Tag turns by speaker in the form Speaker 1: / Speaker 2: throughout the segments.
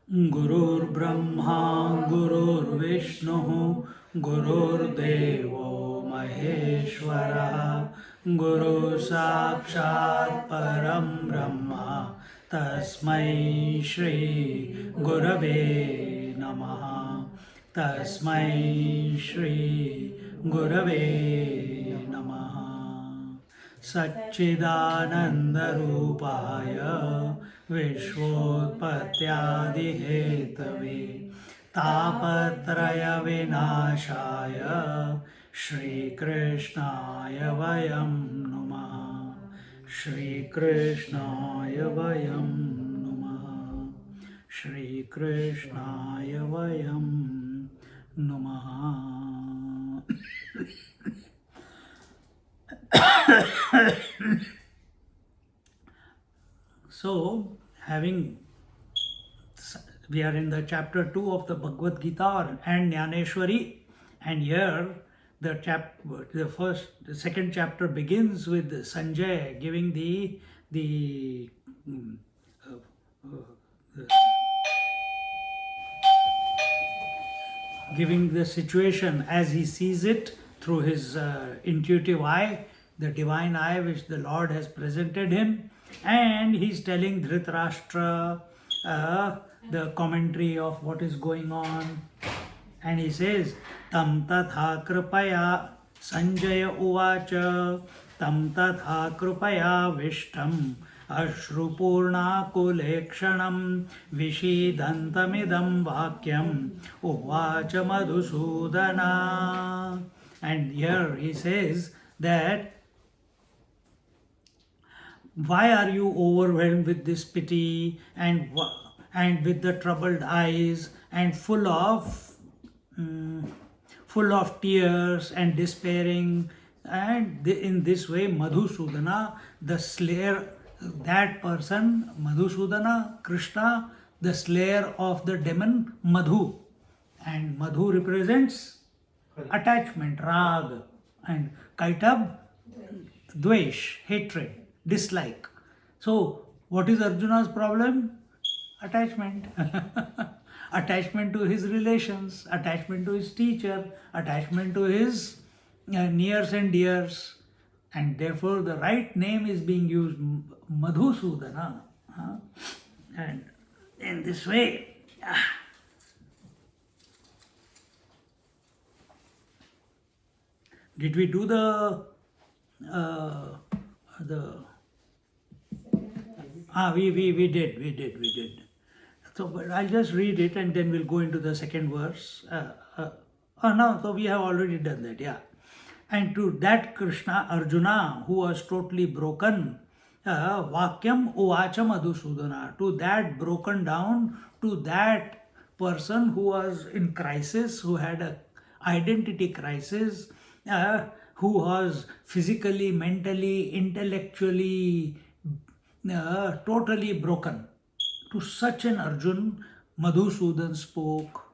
Speaker 1: Gurur Brahma, Gurur Vishnu, Gurur Devo Maheshwara, Guru Sakshat Param Brahma, Tasmai Shri Gurave Namaha, Tasmai Shri Gurave Namaha. Satchidananda-rupaya Vishvotpatyadi-hetave Tapatraya Vinashaya Shri Krishnaya Vayam Namaha. Shri Krishnaya Vayam Namaha. Shri Krishnaya Vayam Namaha. So, we are in the chapter 2 of the Bhagavad Gita and Jnaneshwari, and here the second chapter begins with Sanjay giving giving the situation as he sees it through his intuitive eye, the divine eye which the Lord has presented him, and he's telling Dhritarashtra the commentary of what is going on, and he says, Tam tatha kripaya Sanjaya uvacha Tam tatha kripaya Vishtam Ashrupurna kulekshanam Vishidantamidam vakyam Uvacha Madhusudana. And here he says that why are you overwhelmed with this pity and with the troubled eyes and full of tears and despairing? And in this way, Madhusudana, the slayer, that person, Madhusudana, Krishna, the slayer of the demon Madhu. And Madhu represents attachment, rag, and Kaitab, dvesh, hatred, dislike. So, what is Arjuna's problem? Attachment. Attachment to his relations, attachment to his teacher, attachment to his nears and dears. And therefore, the right name is being used, Madhusudana. And in this way, did we do we did. So, but I'll just read it and then we'll go into the second verse. No, so we have already done that, yeah. And to that Krishna, Arjuna, who was totally broken, Vakyam Uvacha Madhusudana, to that broken down, to that person who was in crisis, who had a identity crisis, who was physically, mentally, intellectually, totally broken. To such an Arjun, Madhusudan spoke.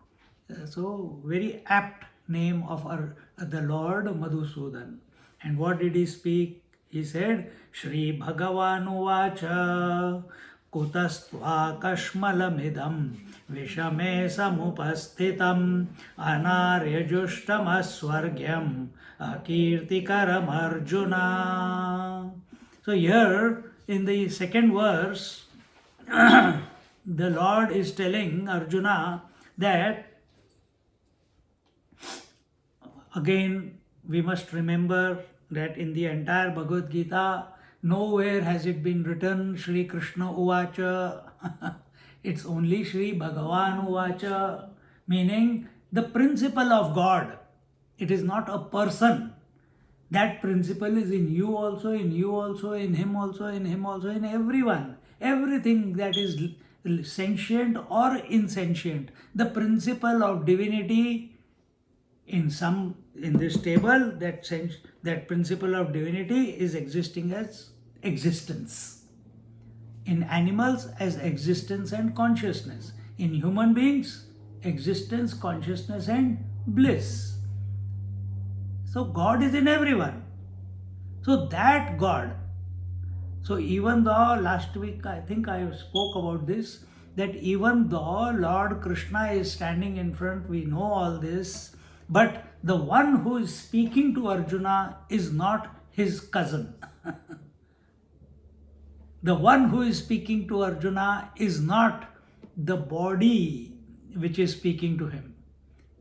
Speaker 1: So, very apt name of the Lord Madhusudan. And what did he speak? He said, Shri Bhagavan Uvacha Kutastva Kashmalamidam Vishame Samupasthitam Anaryajustam Aswargyam Akirtikaram Arjuna. So here in the second verse, the Lord is telling Arjuna that, again, we must remember that in the entire Bhagavad Gita, nowhere has it been written Shri Krishna Uvacha. It's only Shri Bhagavan Uvacha, meaning the principle of God. It is not a person. That principle is in you also, in you also, in him also, in him also, in everyone. Everything that is sentient or insentient. The principle of divinity in this table, that sense, that principle of divinity is existing as existence. In animals, as existence and consciousness. In human beings, existence, consciousness, and bliss. So God is in everyone. So that God, so even though last week I think I spoke about this, that even though Lord Krishna is standing in front, we know all this, but the one who is speaking to Arjuna is not his cousin. The one who is speaking to Arjuna is not the body which is speaking to him.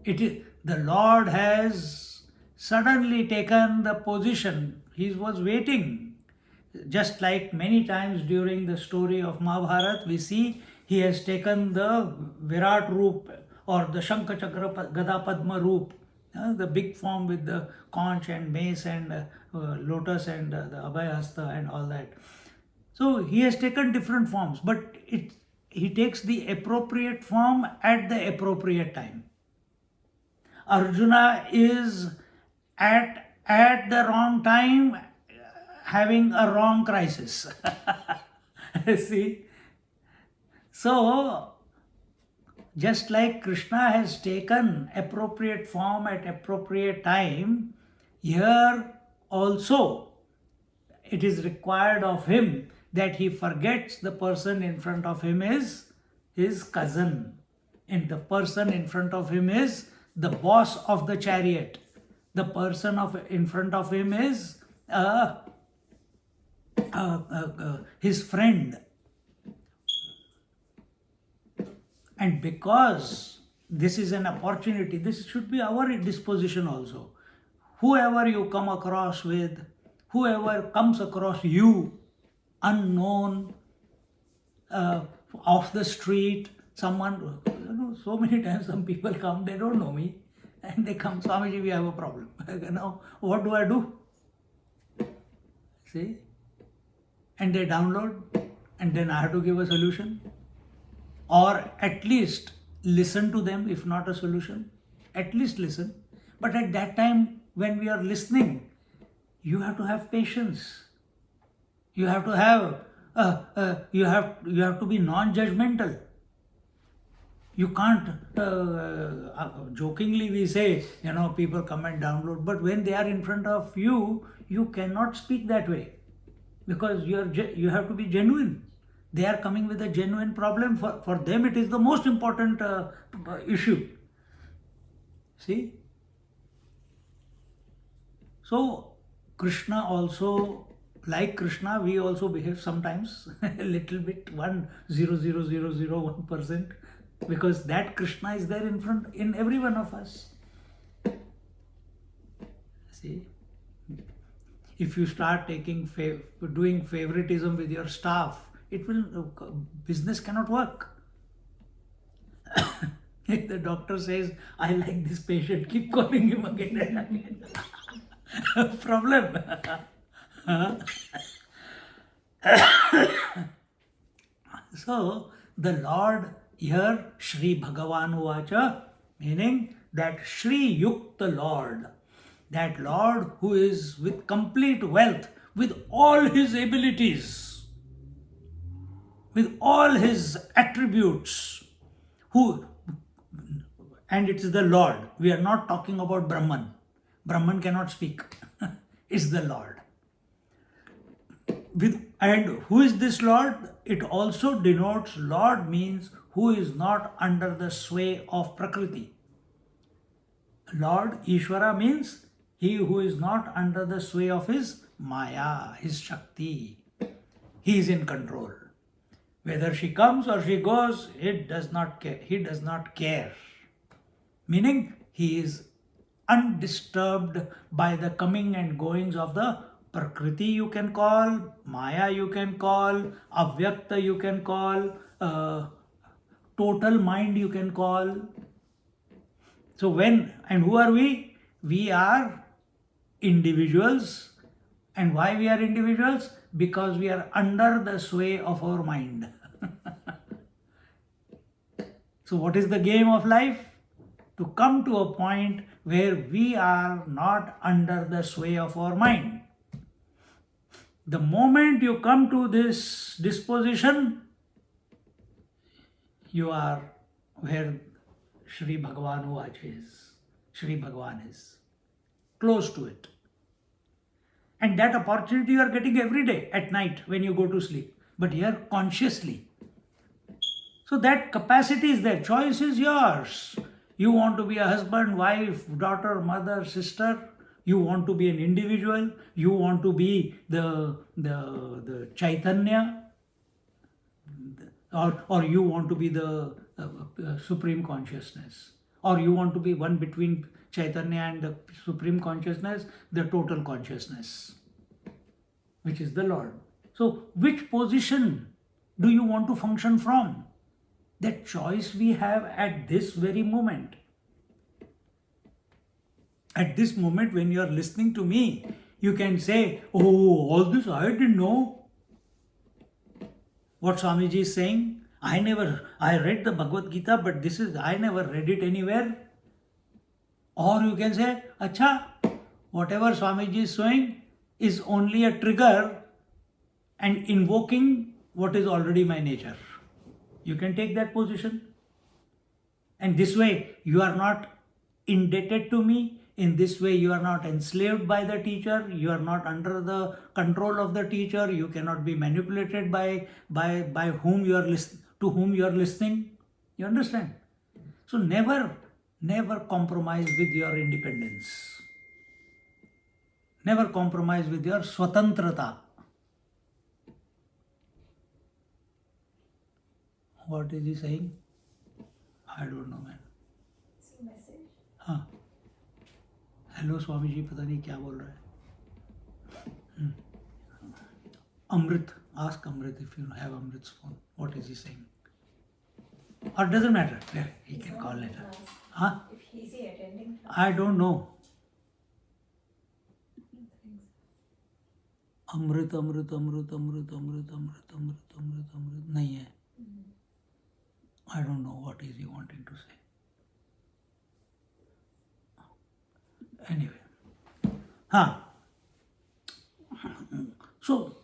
Speaker 1: It is the Lord has suddenly taken the position. He was waiting. Just like many times during the story of Mahabharata, we see he has taken the Virat Roop or the Shankha Chakra Gada Padma Roop, the big form with the conch and mace and lotus and the Abhayahasta and all that. So he has taken different forms, but he takes the appropriate form at the appropriate time. Arjuna is at the wrong time having a wrong crisis. See? So, just like Krishna has taken appropriate form at appropriate time, here also it is required of him that he forgets the person in front of him is his cousin. And the person in front of him is the boss of the chariot. The person in front of him is his friend. And because this is an opportunity, this should be our disposition also. Whoever you come across with, whoever comes across you, unknown, off the street, someone, so many times some people come, they don't know me, and they come, Swamiji, we have a problem. Now, what do I do? See? And they download, and then I have to give a solution. Or at least listen to them, if not a solution. At least listen. But at that time, when we are listening, you have to have patience. You have to have, you have to be non-judgmental. You can't, jokingly we say, people come and download, but when they are in front of you, you cannot speak that way because you have to be genuine. They are coming with a genuine problem. For them, it is the most important issue. See? So, Krishna also, like Krishna, we also behave sometimes a little bit 1,000,001%, because that Krishna is there in front, in every one of us. See? If you start doing favoritism with your staff, business cannot work. If the doctor says, I like this patient, keep calling him again and again. Problem. So, the Lord here, Shri Bhagavan Uvacha, meaning that Shri Yukta Lord, that Lord who is with complete wealth, with all his abilities, with all his attributes, and it is the Lord. We are not talking about Brahman. Brahman cannot speak. It's the Lord. And who is this Lord? It also denotes Lord means who is not under the sway of Prakriti. Lord, Ishvara, means he who is not under the sway of his Maya, his Shakti. He is in control. Whether she comes or she goes, it does not care. He does not care. Meaning, he is undisturbed by the coming and goings of the Prakriti, you can call, Maya you can call, Avyakta you can call, total mind you can call. So who are we? We are individuals. And why we are individuals? Because we are under the sway of our mind. So what is the game of life? to come to a point where we are not under the sway of our mind. The moment you come to this disposition, you are where Sri Bhagavan Vach is. Sri Bhagavan is close to it. And that opportunity you are getting every day at night when you go to sleep. But here consciously. So that capacity is there. Choice is yours. You want to be a husband, wife, daughter, mother, sister. You want to be an individual. You want to be the Chaitanya. Or you want to be the Supreme Consciousness. Or you want to be one between Chaitanya and the Supreme Consciousness, the total consciousness, which is the Lord. So which position do you want to function from? That choice we have at this very moment. At this moment when you are listening to me, you can say, oh, all this I didn't know. What Swamiji is saying, I read the Bhagavad Gita, but I never read it anywhere. Or you can say, Acha, whatever Swamiji is showing is only a trigger and invoking what is already my nature. You can take that position. And this way, you are not indebted to me. In this way, you are not enslaved by the teacher. You are not under the control of the teacher. You cannot be manipulated by whom you are to whom you are listening. You understand? So never compromise with your independence. Never compromise with your swatantrata. What is he saying? I don't know, man.
Speaker 2: Message.
Speaker 1: हाँ. Hello Swami ji, पता नहीं क्या बोल रहा है. Amrit, ask Amrit if you have Amrit's phone. What is he saying? Or doesn't matter. Well, he can call later. Huh?
Speaker 2: Is he attending?
Speaker 1: I don't know. Amrit नहीं है. I don't know what is he wanting to say. Anyway. So,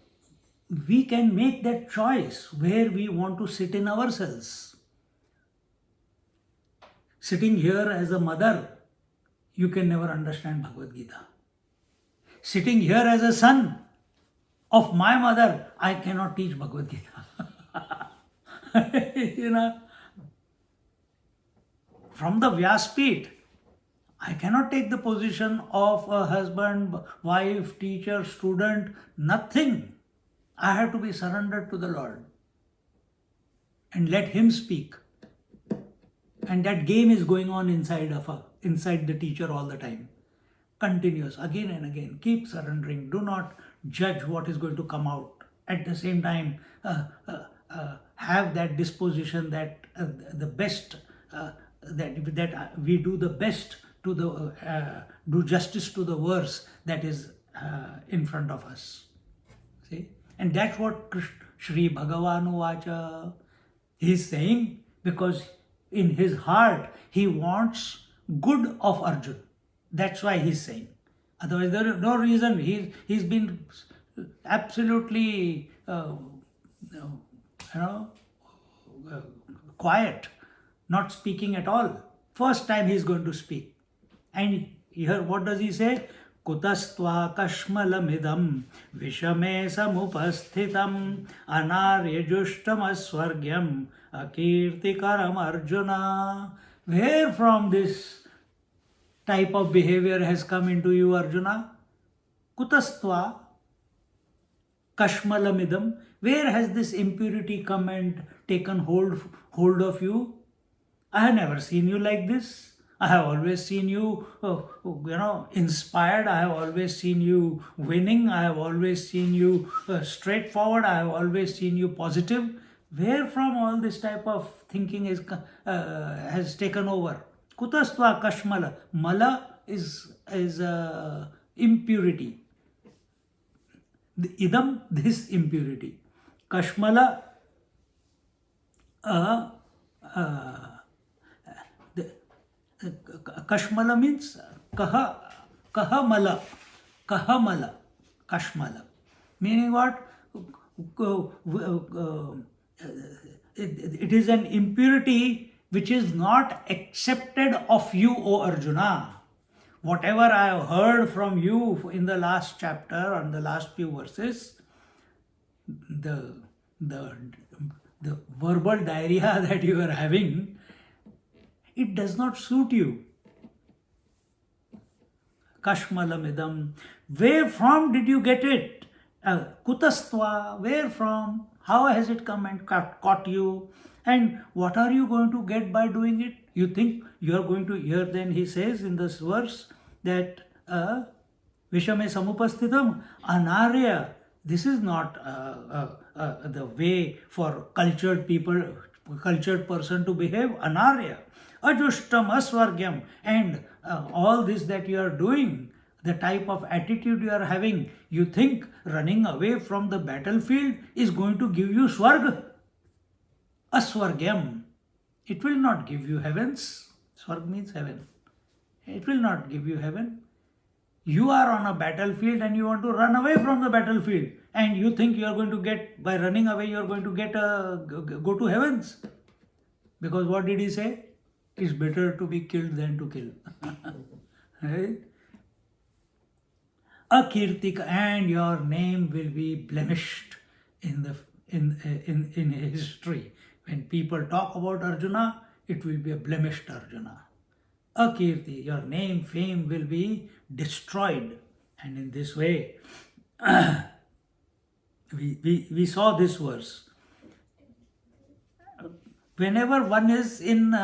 Speaker 1: we can make that choice where we want to sit in ourselves. Sitting here as a mother, you can never understand Bhagavad Gita. Sitting here as a son of my mother, I cannot teach Bhagavad Gita. From the Vyaspeeth, I cannot take the position of a husband, wife, teacher, student, nothing. I have to be surrendered to the Lord and let Him speak. And that game is going on inside the teacher all the time. Continuous, again and again. Keep surrendering. Do not judge what is going to come out. At the same time, have that disposition that the best, that we do the best to do justice to the verse that is in front of us. See? And that's what Sri Bhagavan Vacha is saying, because in his heart he wants good of Arjun. That's why he's saying. Otherwise there is no reason. He's been absolutely quiet, not speaking at all. First time he's going to speak. And here what does he say? Kutastva kashmalamidam vishame samupasthitam anaryajushtama akirtikaram Arjuna. Where from this type of behavior has come into you, Arjuna? Kutastva kashmalamidam. Where has this impurity come and taken hold of you? I have never seen you like this. I have always seen you, inspired. I have always seen you winning. I have always seen you straightforward. I have always seen you positive. Where from all this type of thinking has taken over? Kutastva kashmala. Mala is impurity. Idam, this impurity. Kashmala, Kashmala means kahamala, kashmala. Meaning what? It is an impurity which is not accepted of you, O Arjuna. Whatever I have heard from you in the last chapter, or in the last few verses, the verbal diarrhea that you are having, it does not suit you. Kashmalamidam. Where from did you get it? Kutastva. Where from? How has it come and caught you? And what are you going to get by doing it? You think you are going to hear, then he says in this verse that Vishame Samupasthitam Anarya. This is not the way for cultured people, cultured person to behave. Anarya. Ajushtam Asvargyam. And all this that you are doing, the type of attitude you are having, you think running away from the battlefield is going to give you Swarg. Asvargyam. It will not give you heavens. Swarg means heaven. It will not give you heaven. You are on a battlefield and you want to run away from the battlefield, and you think you are going to get, by running away, you are going to get go to heavens. Because what did he say? It's better to be killed than to kill. Right? Akirtika, and your name will be blemished in history. When people talk about Arjuna, it will be a blemished Arjuna. Akirti, your name, fame will be destroyed. And in this way, we saw this verse. Whenever one is in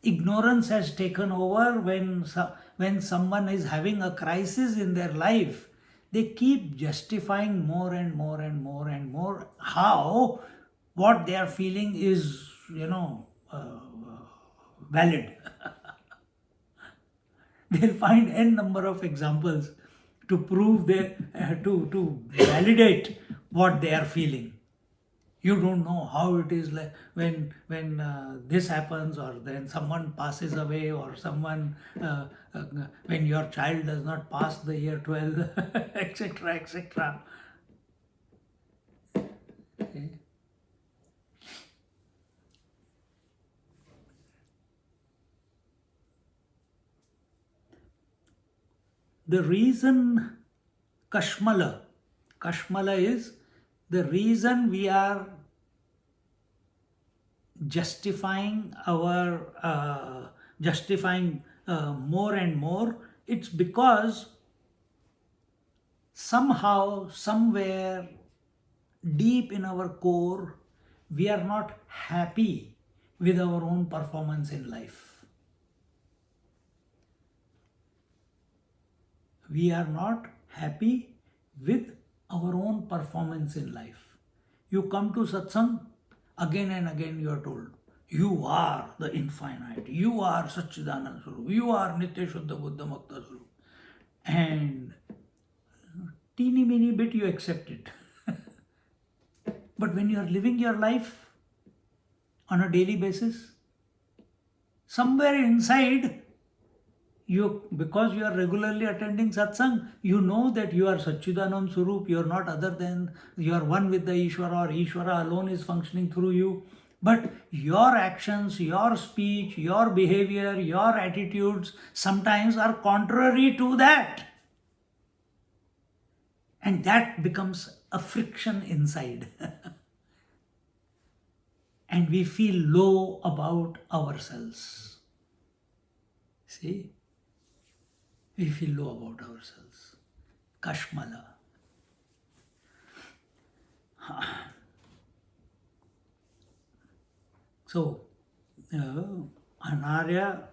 Speaker 1: ignorance has taken over, when someone is having a crisis in their life, they keep justifying more and more and more and more how what they are feeling is, valid. They'll find n number of examples to prove to validate what they are feeling. You don't know how it is like when this happens, or then someone passes away, or someone when your child does not pass the year 12, etc., etc. Okay. The reason Kashmala is the reason we are justifying more and more. It's because somehow, somewhere deep in our core, we are not happy with our own performance in life. We are not happy with our own performance in life. You come to satsang, again and again you are told, you are the infinite, you are Satchidanand Swarup, you are Nitya Shuddha Buddha Mukta Swarup. And teeny mini bit you accept it. But when you are living your life on a daily basis, somewhere inside, because you are regularly attending satsang, you know that you are Satchidanand Swarup, you are not other than, you are one with the Ishvara, or Ishvara alone is functioning through you. But your actions, your speech, your behavior, your attitudes sometimes are contrary to that. And that becomes a friction inside. And we feel low about ourselves. See? We feel low about ourselves. Kashmala. So, Anarya,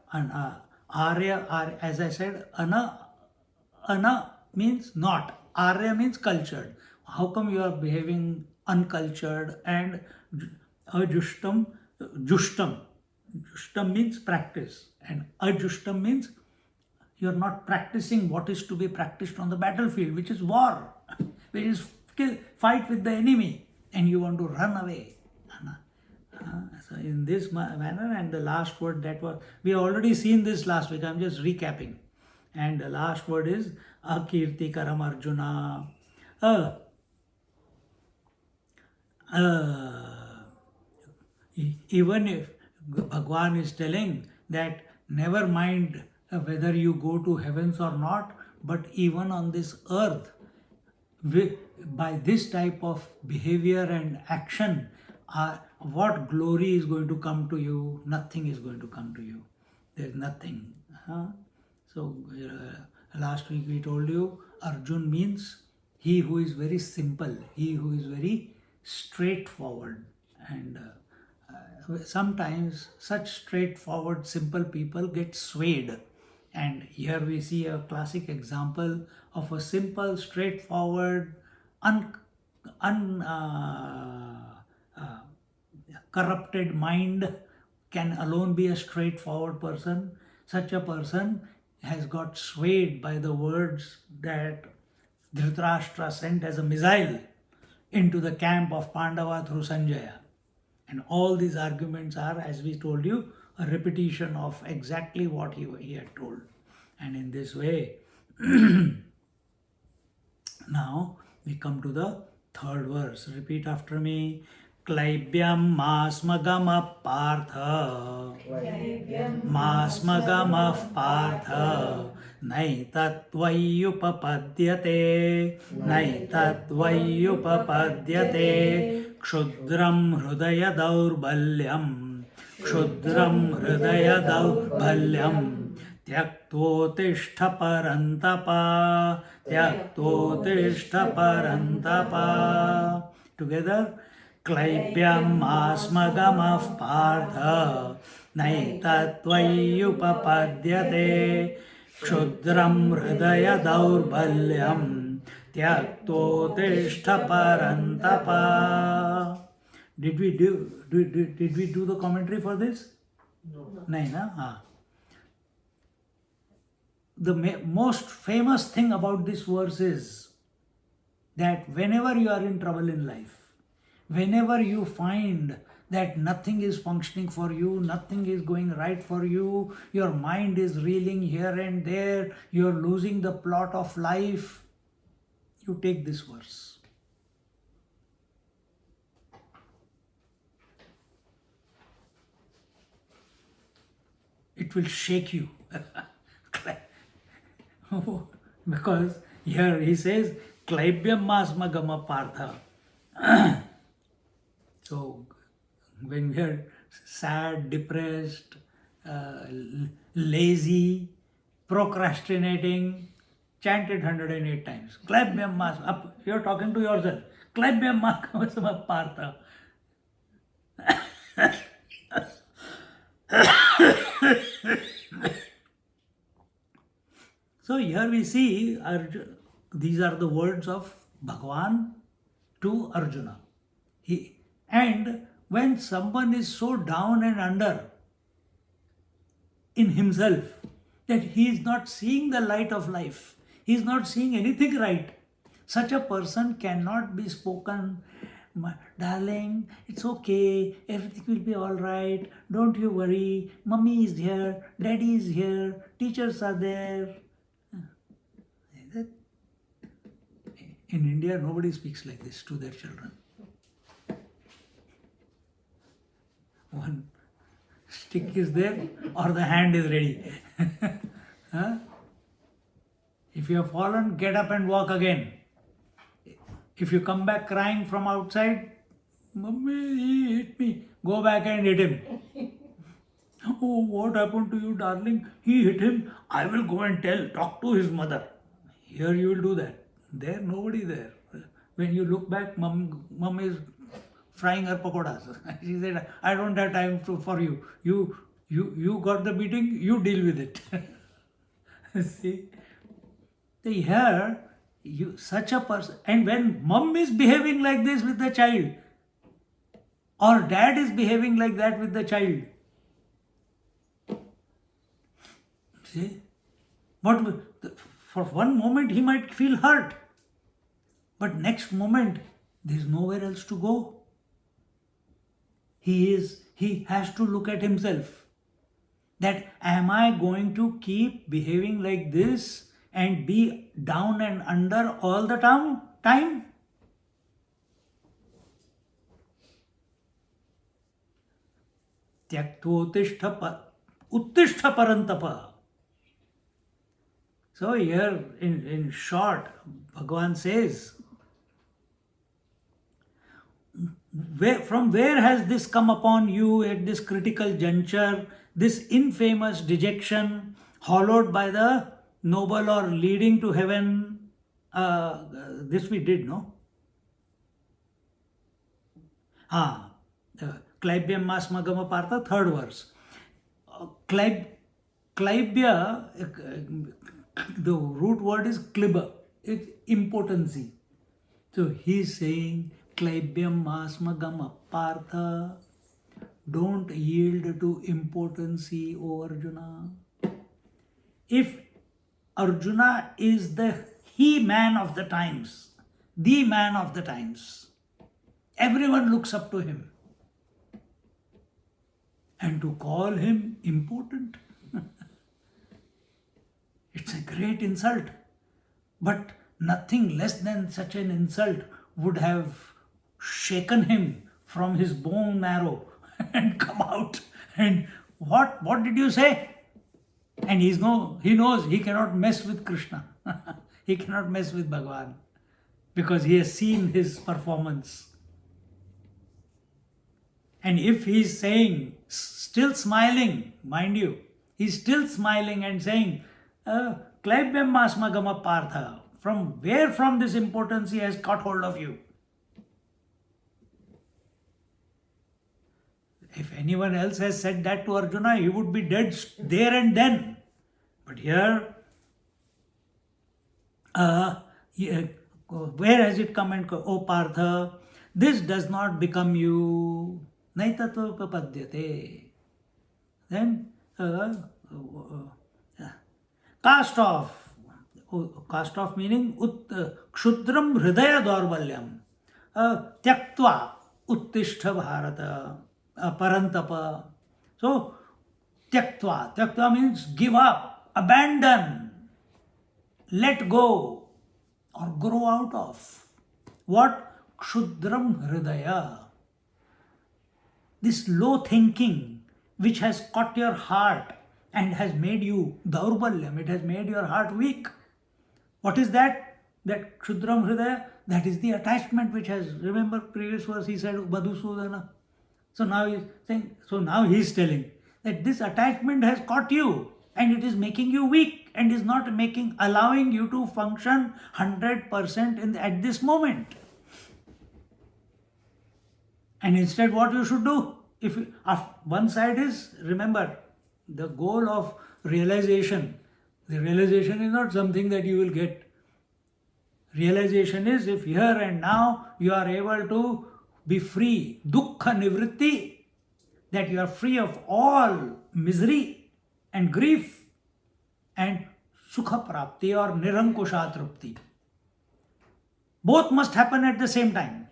Speaker 1: Arya, as I said, Ana means not. Arya means cultured. How come you are behaving uncultured? And Ajushtam, Jushtam. Jushtam means practice. And Ajushtam means you are not practicing what is to be practiced on the battlefield, which is war, which is fight with the enemy, and you want to run away. So in this manner, and the last word that was, we have already seen this last week, I'm just recapping. And the last word is Akirti Karam Arjuna. Even if Bhagwan is telling that never mind whether you go to heavens or not, but even on this earth, by this type of behavior and action, what glory is going to come to you? Nothing is going to come to you. There's nothing. So last week we told you Arjun means he who is very simple, he who is very straightforward. And sometimes such straightforward, simple people get swayed. And here we see a classic example of a simple, straightforward, corrupted mind can alone be a straightforward person. Such a person has got swayed by the words that Dhritarashtra sent as a missile into the camp of Pandava through Sanjaya. And all these arguments are, as we told you, a repetition of exactly what he had told. And in this way, now we come to the third verse. Repeat after me. Klaibyam masmagama partha. Masmagama partha. Naitatvayyupapadyate. Naitatvayyupapadyate. Kshudram hridaya daurbalyam. Kshudram hridaya daurbalyam. त्यक्तोतिष्ठ परन्तपा त्यक्तोतिष्ठ परन्तपा together क्लैब्यम् आस्मगमः Partha नैतत्त्वय्युपपद्यते क्षुद्रं हृदय दौर्बल्यं त्यक्तोतिष्ठ परन्तपा. Did we do the commentary for this? No. No. The most famous thing about this verse is that whenever you are in trouble in life, whenever you find that nothing is functioning for you, nothing is going right for you, your mind is reeling here and there, you are losing the plot of life, you take this verse. It will shake you. Because here he says, Klaibyam masmagama partha. So, when we are sad, depressed, lazy, procrastinating, chant it 108 times. Klaibyam masmagama, you are talking to yourself. Klaibyam masmagama partha. So here we see these are the words of Bhagwan to Arjuna. And when someone is so down and under in himself that he is not seeing the light of life, he is not seeing anything right, such a person cannot be spoken, darling, it's okay, everything will be all right, don't you worry, mummy is here, daddy is here, teachers are there. In India, nobody speaks like this to their children. One stick is there or the hand is ready. Huh? If you have fallen, get up and walk again. If you come back crying from outside, Mummy, he hit me. Go back and hit him. Oh, what happened to you, darling? He hit him. I will go and talk to his mother. Here you will do that. There, nobody there. When you look back, mom is frying her pakoras. She said, I don't have time for you. You got the beating, you deal with it. See? So here, such a person, and when mom is behaving like this with the child, or dad is behaving like that with the child, see? For one moment he might feel hurt, but next moment there is nowhere else to go. he has to look at himself. That am I going to keep behaving like this and be down and under all the time? Uttishta parantapa. So here in short, Bhagavan says, from where has this come upon you at this critical juncture, this infamous dejection, followed by the noble or leading to heaven? This we did, no? Klaibyam masmagama partha, third verse. Klaibya, the root word is kliba, it's impotency. So he's saying, Klaibyam masmagama partha, don't yield to impotency, O Arjuna. If Arjuna is the man of the times, the man of the times, everyone looks up to him. And to call him impotent, it's a great insult. But nothing less than such an insult would have shaken him from his bone marrow and come out. And what did you say? And he knows he cannot mess with Krishna. He cannot mess with Bhagavan because he has seen his performance. And if he's saying, still smiling, mind you, he's still smiling and saying, Klaibyam masmagama partha, from this impotency has caught hold of you? If anyone else has said that to Arjuna, he would be dead there and then. But here, where has it come and go? O Partha, this does not become you. Naitato papadyate. Then, cast off. Cast off meaning kshudram hridaya daurbalyam. Tyaktva uttishta bharata parantapa. So, tyaktva. Tyaktva means give up, abandon, let go, or grow out of. What? Kshudram hridaya. This low thinking which has caught your heart and has made you daurbalyam, it has made your heart weak. What is that? That kshudram hridaya, that is the attachment which has, remember previous verse he said Madhusudana. So now he's telling that this attachment has caught you and it is making you weak and is not allowing you to function 100% at this moment. And instead what you should do? One side is, remember, the goal of realization. The realization is not something that you will get. Realization is if here and now you are able to be free, dukkha nivritti, that you are free of all misery and grief, and sukha prapti or nirankusha trupti. Both must happen at the same time.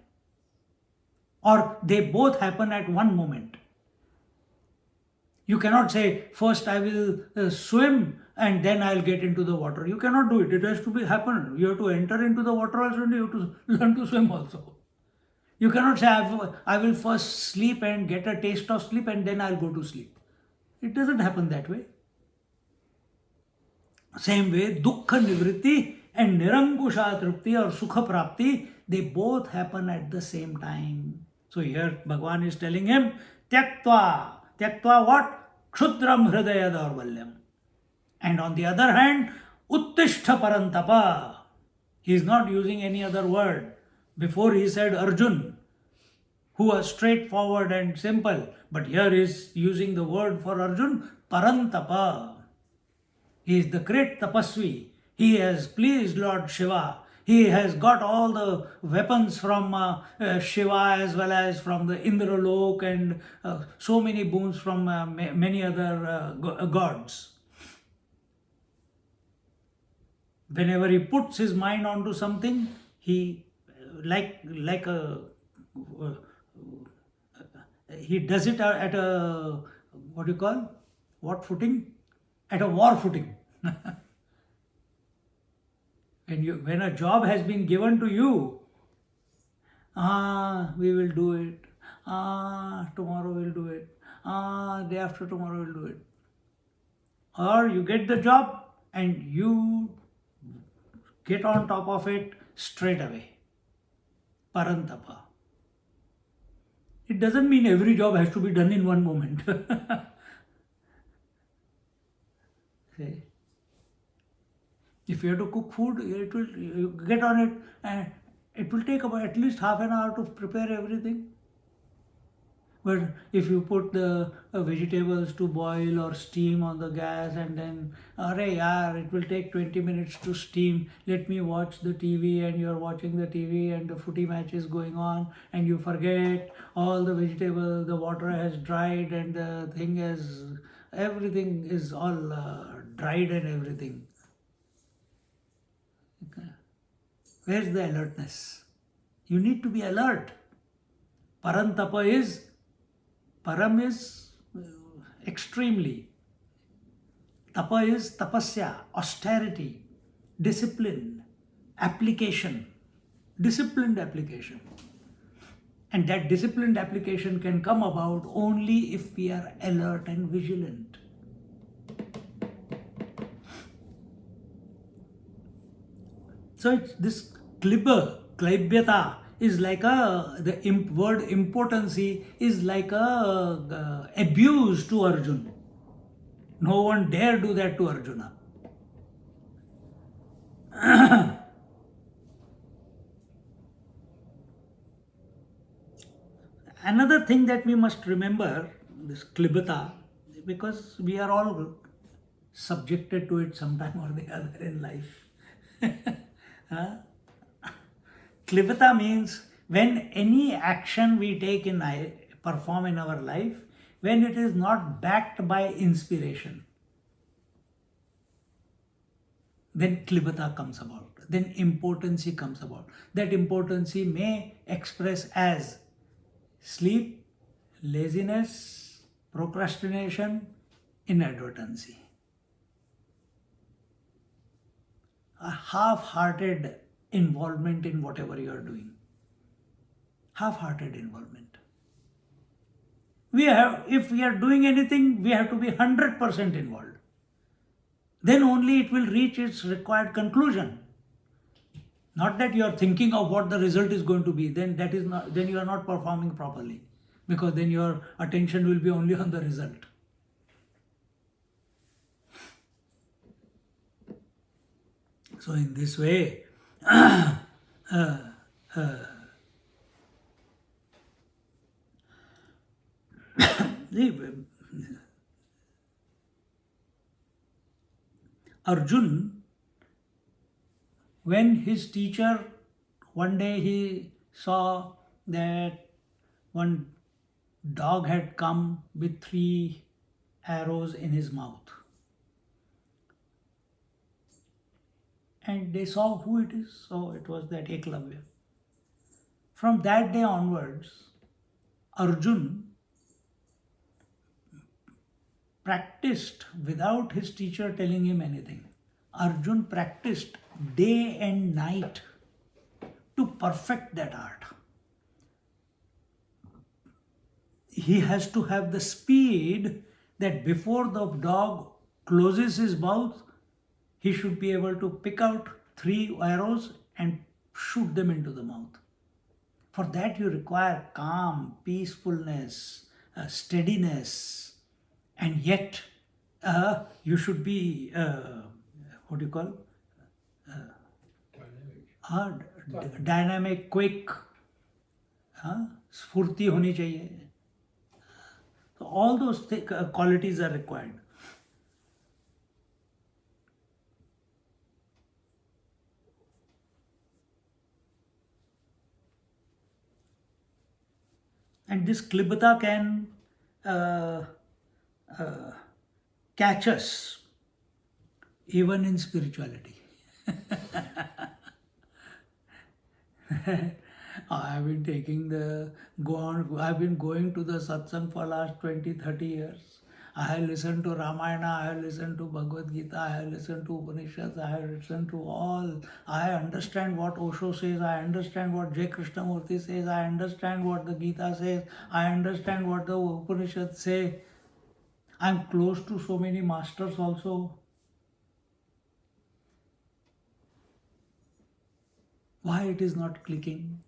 Speaker 1: Or they both happen at one moment. You cannot say, first I will swim and then I will get into the water. You cannot do it. It has to happen. You have to enter into the water also and you have to learn to swim also. You cannot say, I will first sleep and get a taste of sleep and then I will go to sleep. It doesn't happen that way. Same way, dukkha nivritti and nirankusha trupti or sukha prapti, they both happen at the same time. So here Bhagavan is telling him, Tyaktva. Tyaktva what? Kshudram hridaya daurbalyam. And on the other hand, Uttishta parantapa. He is not using any other word. Before he said Arjun, who was straightforward and simple. But here he is using the word for Arjun, Parantapa. He is the great tapasvi. He has pleased Lord Shiva. He has got all the weapons from Shiva as well as from the Indralok and so many boons from many other gods. Whenever he puts his mind onto something, he like he does it at a, what do you call, what footing? At a war footing. When a job has been given to you, we will do it. Tomorrow we'll do it. Day after tomorrow we'll do it. Or you get the job and you get on top of it straight away. Parantapa. It doesn't mean every job has to be done in one moment. See? If you have to cook food, you get on it, and it will take about at least half an hour to prepare everything. But if you put the vegetables to boil or steam on the gas, and then, it will take 20 minutes to steam. Let me watch the TV, and you're watching the TV, and the footy match is going on, and you forget all the vegetable, the water has dried, and the thing is, everything is all dried and everything. Where's the alertness? You need to be alert. Parantapa is, param is extremely. Tapa is tapasya, austerity, discipline, application, disciplined application. And that disciplined application can come about only if we are alert and vigilant. So it's this klaibyata is like the word impotency is like a abuse to Arjuna. No one dare do that to Arjuna. Another thing that we must remember, this klibata, because we are all subjected to it sometime or the other in life. Klibata means when any action we take perform in our life, when it is not backed by inspiration, then klibata comes about, then impotency comes about. That impotency may express as sleep, laziness, procrastination, inadvertency. A half-hearted involvement in whatever you are doing. Half-hearted involvement. If we are doing anything, we have to be 100% involved. Then only it will reach its required conclusion. Not that you are thinking of what the result is going to be, then you are not performing properly, because then your attention will be only on the result. So in this way, Arjun, when his teacher, one day he saw that one dog had come with 3 arrows in his mouth. And they saw who it is. So it was that Eklavya. From that day onwards, Arjun practiced without his teacher telling him anything. Arjun practiced day and night to perfect that art. He has to have the speed that before the dog closes his mouth, he should be able to pick out 3 arrows and shoot them into the mouth. For that you require calm, peacefulness, steadiness, and yet you should be, what do you call? Dynamic, quick, स्फूर्ति होनी चाहिए. So all those qualities are required. And this klibata can catch us even in spirituality. I've been I've been going to the satsang for last 20, 30 years. I have listened to Ramayana, I have listened to Bhagavad Gita, I have listened to Upanishads, I have listened to all. I understand what Osho says, I understand what J. Krishnamurti says, I understand what the Gita says, I understand what the Upanishads say. I'm close to so many masters also. Why it is not clicking?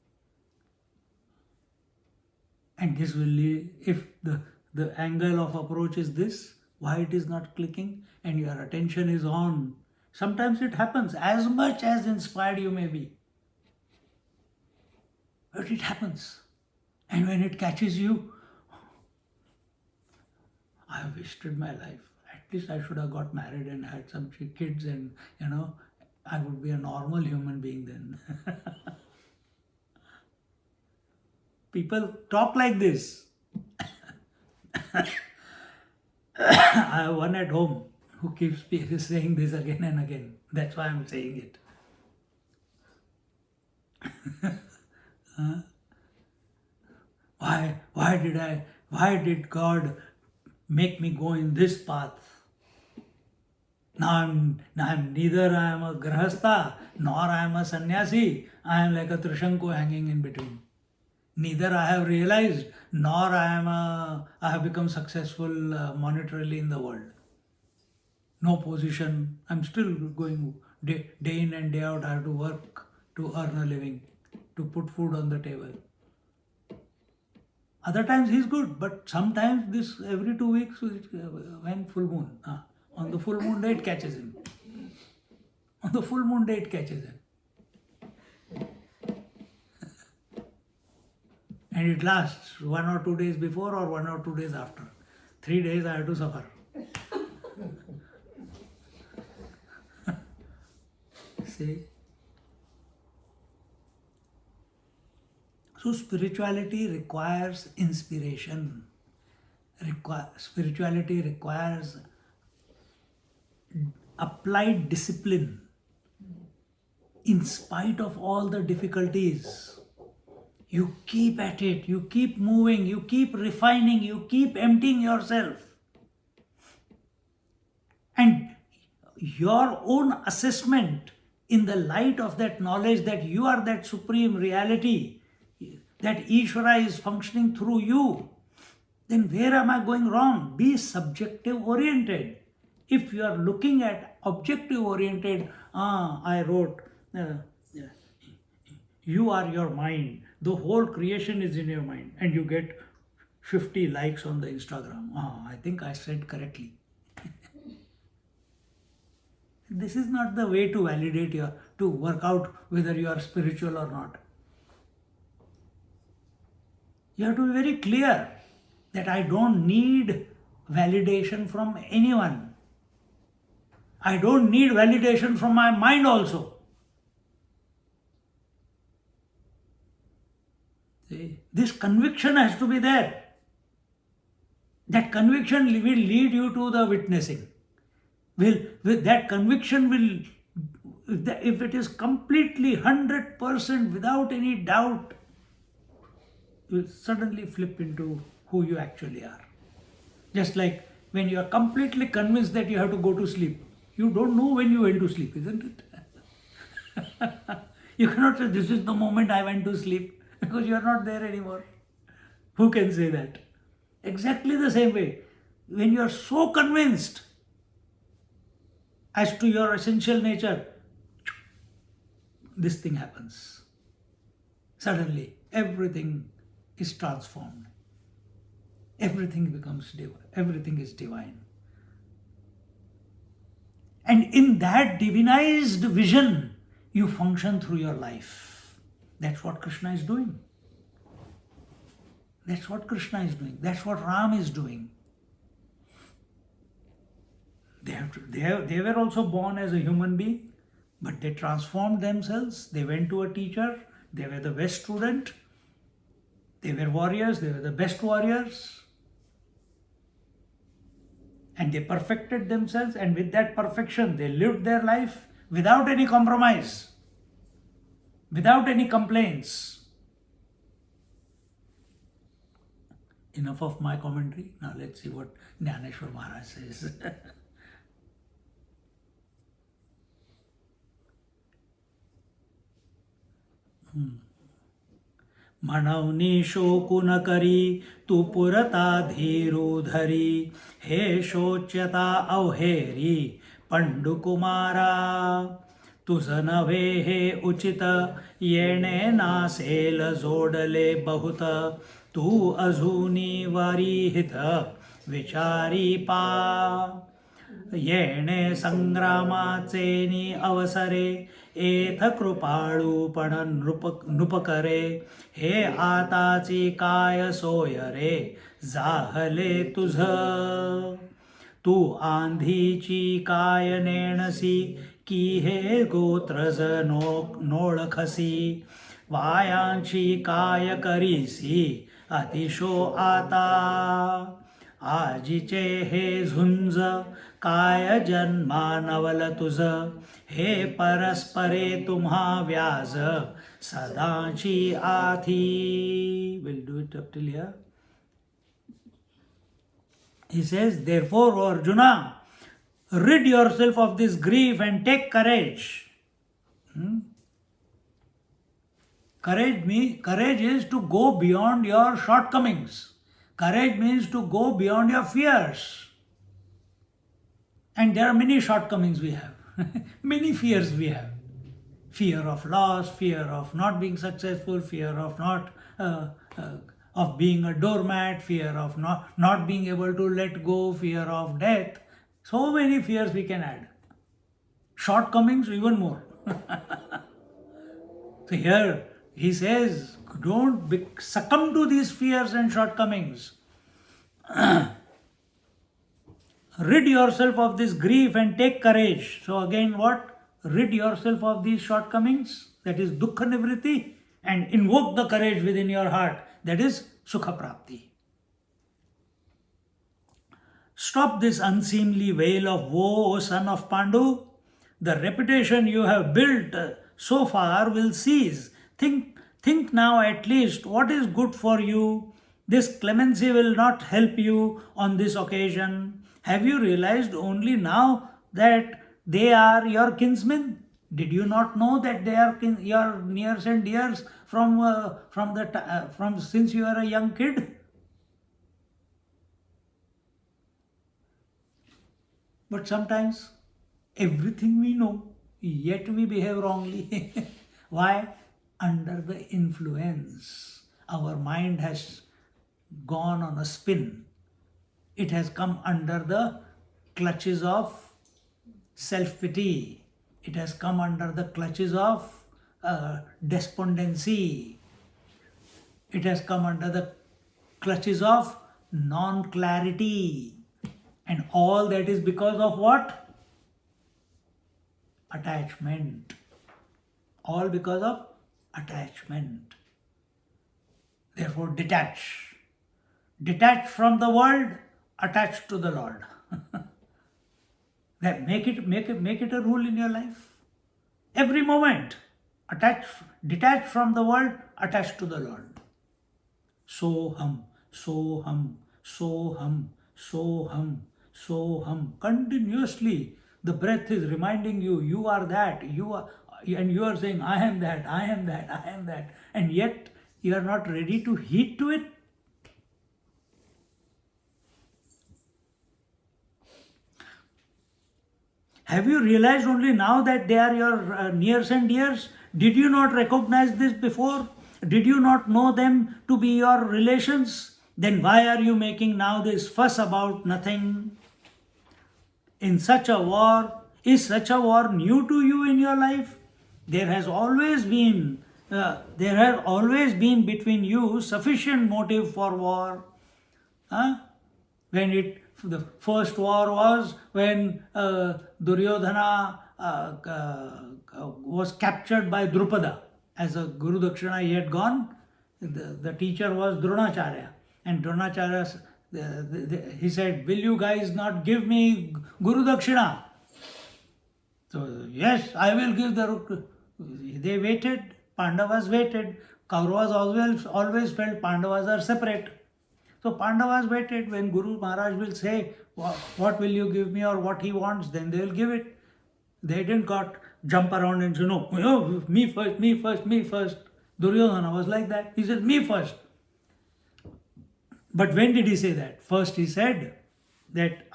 Speaker 1: And this will lead, if the angle of approach is this, why it is not clicking and your attention is on. Sometimes it happens, as much as inspired you may be. But it happens. And when it catches you, I have wasted my life. At least I should have got married and had some kids and, I would be a normal human being then. People talk like this. I have one at home who keeps saying this again and again. That's why I'm saying it. Why did God make me go in this path? Now neither I am a grahastha nor I am a sannyasi. I am like a trishanku hanging in between. Neither I have realized nor I have become successful monetarily in the world. No position. I'm still going day in and day out. I have to work to earn a living, to put food on the table. Other times he's good, but sometimes this every 2 weeks when full moon. On the full moon day it catches him. On the full moon day it catches him. And it lasts 1 or 2 days before or 1 or 2 days after. 3 days I have to suffer. See? So spirituality requires inspiration. Spirituality requires applied discipline. In spite of all the difficulties, you keep at it, you keep moving, you keep refining, you keep emptying yourself. And your own assessment in the light of that knowledge that you are that supreme reality, that Ishvara is functioning through you, then where am I going wrong? Be subjective oriented. If you are looking at objective oriented, I wrote, you are your mind. The whole creation is in your mind. And you get 50 likes on the Instagram. I think I said correctly. This is not the way to validate to work out whether you are spiritual or not. You have to be very clear that I don't need validation from anyone. I don't need validation from my mind also. See, this conviction has to be there. That conviction will lead you to the witnessing. That conviction will, if it is completely 100% without any doubt, you will suddenly flip into who you actually are. Just like when you are completely convinced that you have to go to sleep, you don't know when you went to sleep, isn't it? You cannot say, this is the moment I went to sleep, because you are not there anymore. Who can say that? Exactly the same way. When you are so convinced as to your essential nature, this thing happens. Suddenly, everything is transformed. Everything becomes divine. Everything is divine. And in that divinized vision, you function through your life. That's what Krishna is doing. That's what Krishna is doing. That's what Ram is doing. They were also born as a human being, but they transformed themselves. They went to a teacher. They were the best student. They were warriors. They were the best warriors. And they perfected themselves. And with that perfection, they lived their life without any compromise, without any complaints. Enough of my commentary. Now let's see what Jnaneshwari Maharaj says. म्हणवनी शोकु न करी तू पुरता धीरू धरी हे शोच्यता अवहेरी पंडुकुमारा तुझ नव्हे हे उचित येणे नासेल जोडले बहुत तू अजूनी वारी हित विचारी पा येणे संग्रामाचे अवसरे एथ कृपाळूपण नृपकरे हे आताची काय सोय रे जाहले तुझ तू आंधीची काय नेणसी की हे गोत्रज नोळखसी वायांची काय करीसी अतिशो आता आजीचे हे झुंज काय जन्मा नवल तुझ हे परस्परे तुम्हा व्याज सदाची आथी. We'll do it up till here. He says, therefore, O Arjuna, rid yourself of this grief and take courage. Courage is to go beyond your shortcomings. Courage means to go beyond your fears. And there are many shortcomings we have. Many fears we have. Fear of loss, fear of not being successful, fear of of being a doormat, fear of not being able to let go, fear of death. So many fears we can add. Shortcomings even more. So here he says, don't succumb to these fears and shortcomings. Rid yourself of this grief and take courage. So again what? Rid yourself of these shortcomings, that is dukkha nivritti, and invoke the courage within your heart, that is sukha prapti. Stop this unseemly veil of woe, O son of Pandu. The reputation you have built so far will cease. Think now at least what is good for you. This clemency will not help you on this occasion. Have you realized only now that they are your kinsmen? Did you not know that they are your nears and dears from since you are a young kid? But sometimes everything we know, yet we behave wrongly. Why? Under the influence. Our mind has gone on a spin. It has come under the clutches of self-pity. It has come under the clutches of despondency. It has come under the clutches of non-clarity. And all that is because of what? Attachment. All because of attachment. Therefore, detach. Detach from the world, attach to the Lord. Make it a rule in your life. Every moment, detach from the world, attach to the Lord. Soham, soham, soham, soham, soham. Continuously, the breath is reminding you, you are that, and you are saying, I am that, I am that, I am that. And yet, you are not ready to heed to it. Have you realized only now that they are your nears and dears? Did you not recognize this before? Did you not know them to be your relations? Then why are you making now this fuss about nothing? Is such a war new to you in your life? There has always been between you sufficient motive for war. The first war was when Duryodhana was captured by Drupada. As a Guru Dakshina he had gone. The teacher was Dronacharya. And Dronacharya, he said, will you guys not give me Guru Dakshina? So, yes, I will give They waited, Pandavas waited. Kauravas always felt Pandavas are separate. So Pandavas waited. When Guru Maharaj will say, what will you give me or what he wants, then they will give it. They didn't jump around and say, no, me first, me first, me first. Duryodhana was like that. He said, me first. But when did he say that? First he said that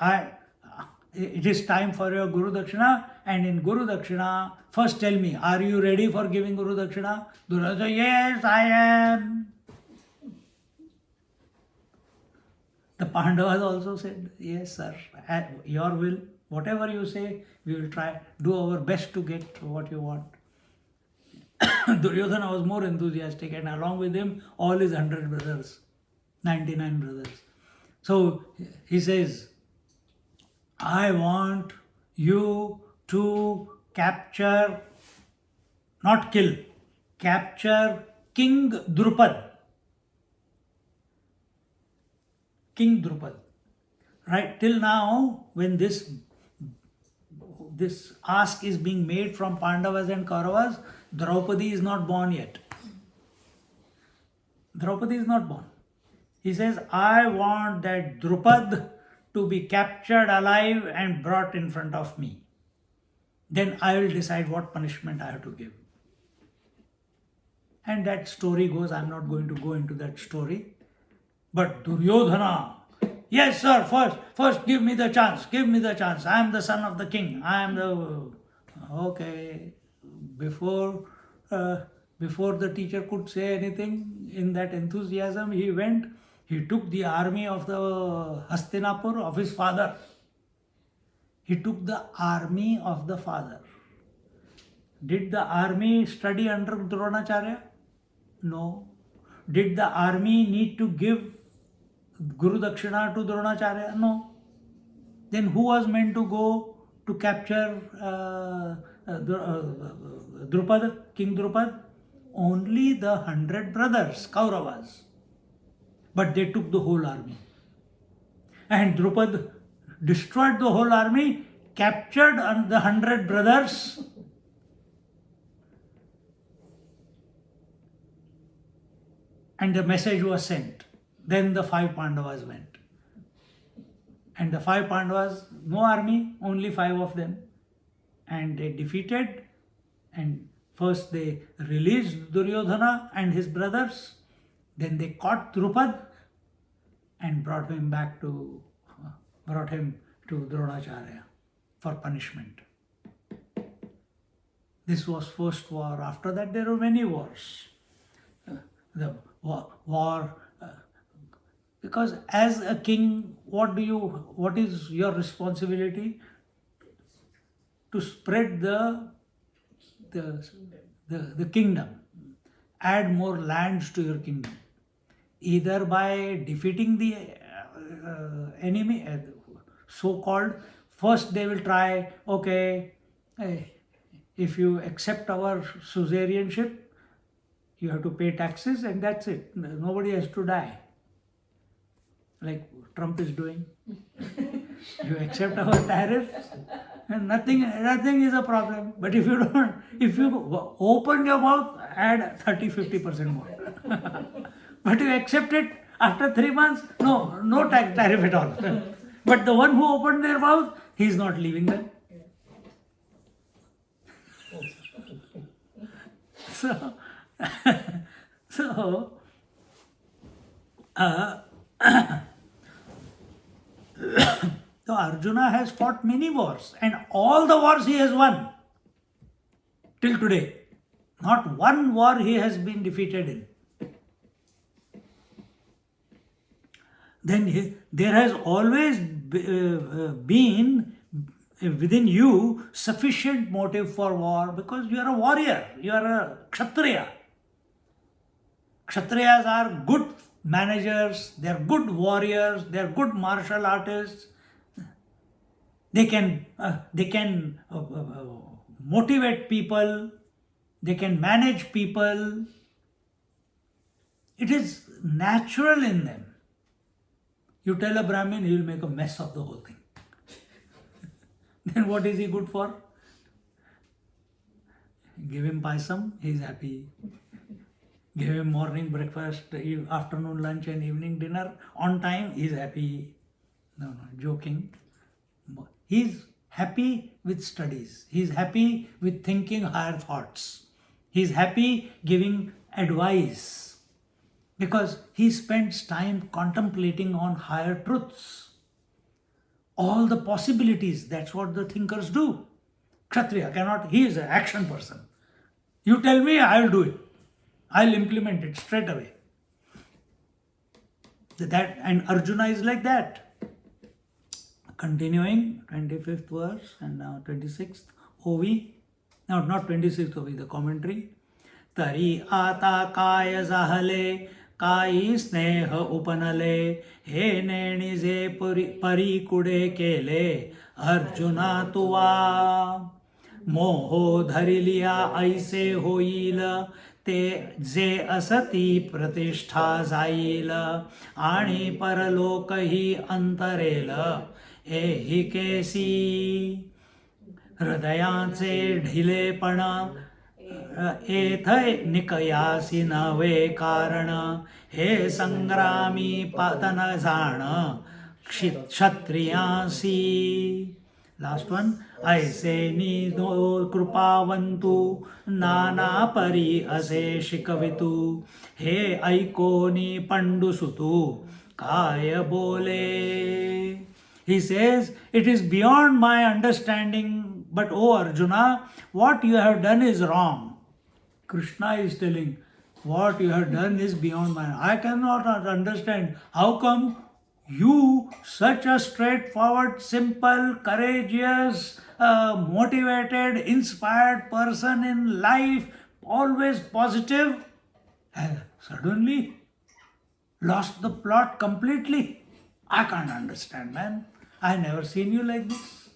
Speaker 1: it is time for your Guru Dakshina, and in Guru Dakshina, first tell me, are you ready for giving Guru Dakshina? Duryodhana said, yes, I am. The Pandavas also said, yes, sir, at your will, whatever you say, we will try, do our best to get what you want. Duryodhana was more enthusiastic, and along with him, all his 100 brothers, 99 brothers. So he says, I want you to capture, not kill, capture King Drupad. King Drupad. Right till now, when this ask is being made from Pandavas and Kauravas, Draupadi is not born yet. Draupadi is not born. He says, I want that Drupad to be captured alive and brought in front of me. Then I will decide what punishment I have to give. And that story goes, I am not going to go into that story. But Duryodhana, yes sir, first give me the chance, give me the chance. I am the son of the king. I am the... Okay. Before the teacher could say anything, in that enthusiasm, he went, he took the army of the Hastinapur, of his father. He took the army of the father. Did the army study under Dronacharya? No. Did the army need to give Guru Dakshina to Dronacharya? No. Then who was meant to go to capture Drupad, King Drupad? Only the 100 brothers, Kauravas. But they took the whole army. And Drupad destroyed the whole army, captured the 100 brothers. And the message was sent. Then the 5 Pandavas went. And the 5 Pandavas, no army, only 5 of them. And they defeated, and first they released Duryodhana and his brothers. Then they caught Drupad and brought him to Dronacharya for punishment. This was first war. After that there were many wars. The war, because as a king, what is your responsibility? To spread the kingdom, add more lands to your kingdom, either by defeating the enemy, so-called. First they will try, okay, if you accept our suzerainship, you have to pay taxes, and that's it. Nobody has to die, like Trump is doing. You accept our tariffs, and nothing is a problem. But if you don't, if you open your mouth, add 30-50% more. But you accept it after 3 months, no tariff at all. But the one who opened their mouth, he is not leaving them. So Arjuna has fought many wars, and all the wars he has won till today. Not one war he has been defeated in. Then there has always been within you sufficient motive for war, because you are a warrior, you are a Kshatriya. Kshatriyas are good managers, they are good warriors, they are good martial artists. They can motivate people, they can manage people. It is natural in them. You tell a Brahmin, he will make a mess of the whole thing. Then what is he good for? Give him paisam, he is happy. give him morning breakfast, afternoon lunch and evening dinner on time, he's happy. No, joking. He's happy with studies. He's happy with thinking higher thoughts. He's happy giving advice because he spends time contemplating on higher truths. All the possibilities, that's what the thinkers do. Kshatriya cannot, he is an action person. You tell me, I'll do it. I'll implement it straight away. And Arjuna is like that. Continuing, 25th verse and now 26th OV. No, not 26th OV, the commentary. Tari ata kaya zahale, kai sneh upanale, he nenize pari kude kele, Arjuna tuva. मोहो धरि लिया ऐसे होईल ते जे असती प्रतिष्ठा जाईल आणि परलोक ही अंतरेल एही केसी हृदयाचे ढिलेपण एथ निकयासी नवे कारण हे संग्रामी पातन जाण क्षत्रियासी. Last one. ऐसे निधो कृपावंतु नाना परी असे शिकवितु हे ऐकोनी पंडुसुतु काय बोले. He says, it is beyond my understanding, but O Arjuna, what you have done is wrong. Krishna is telling, what you have done is beyond my, I cannot understand. How come you, such a straightforward, simple, courageous, motivated, inspired person in life, always positive, have suddenly lost the plot completely? I can't understand, man. I never seen you like this.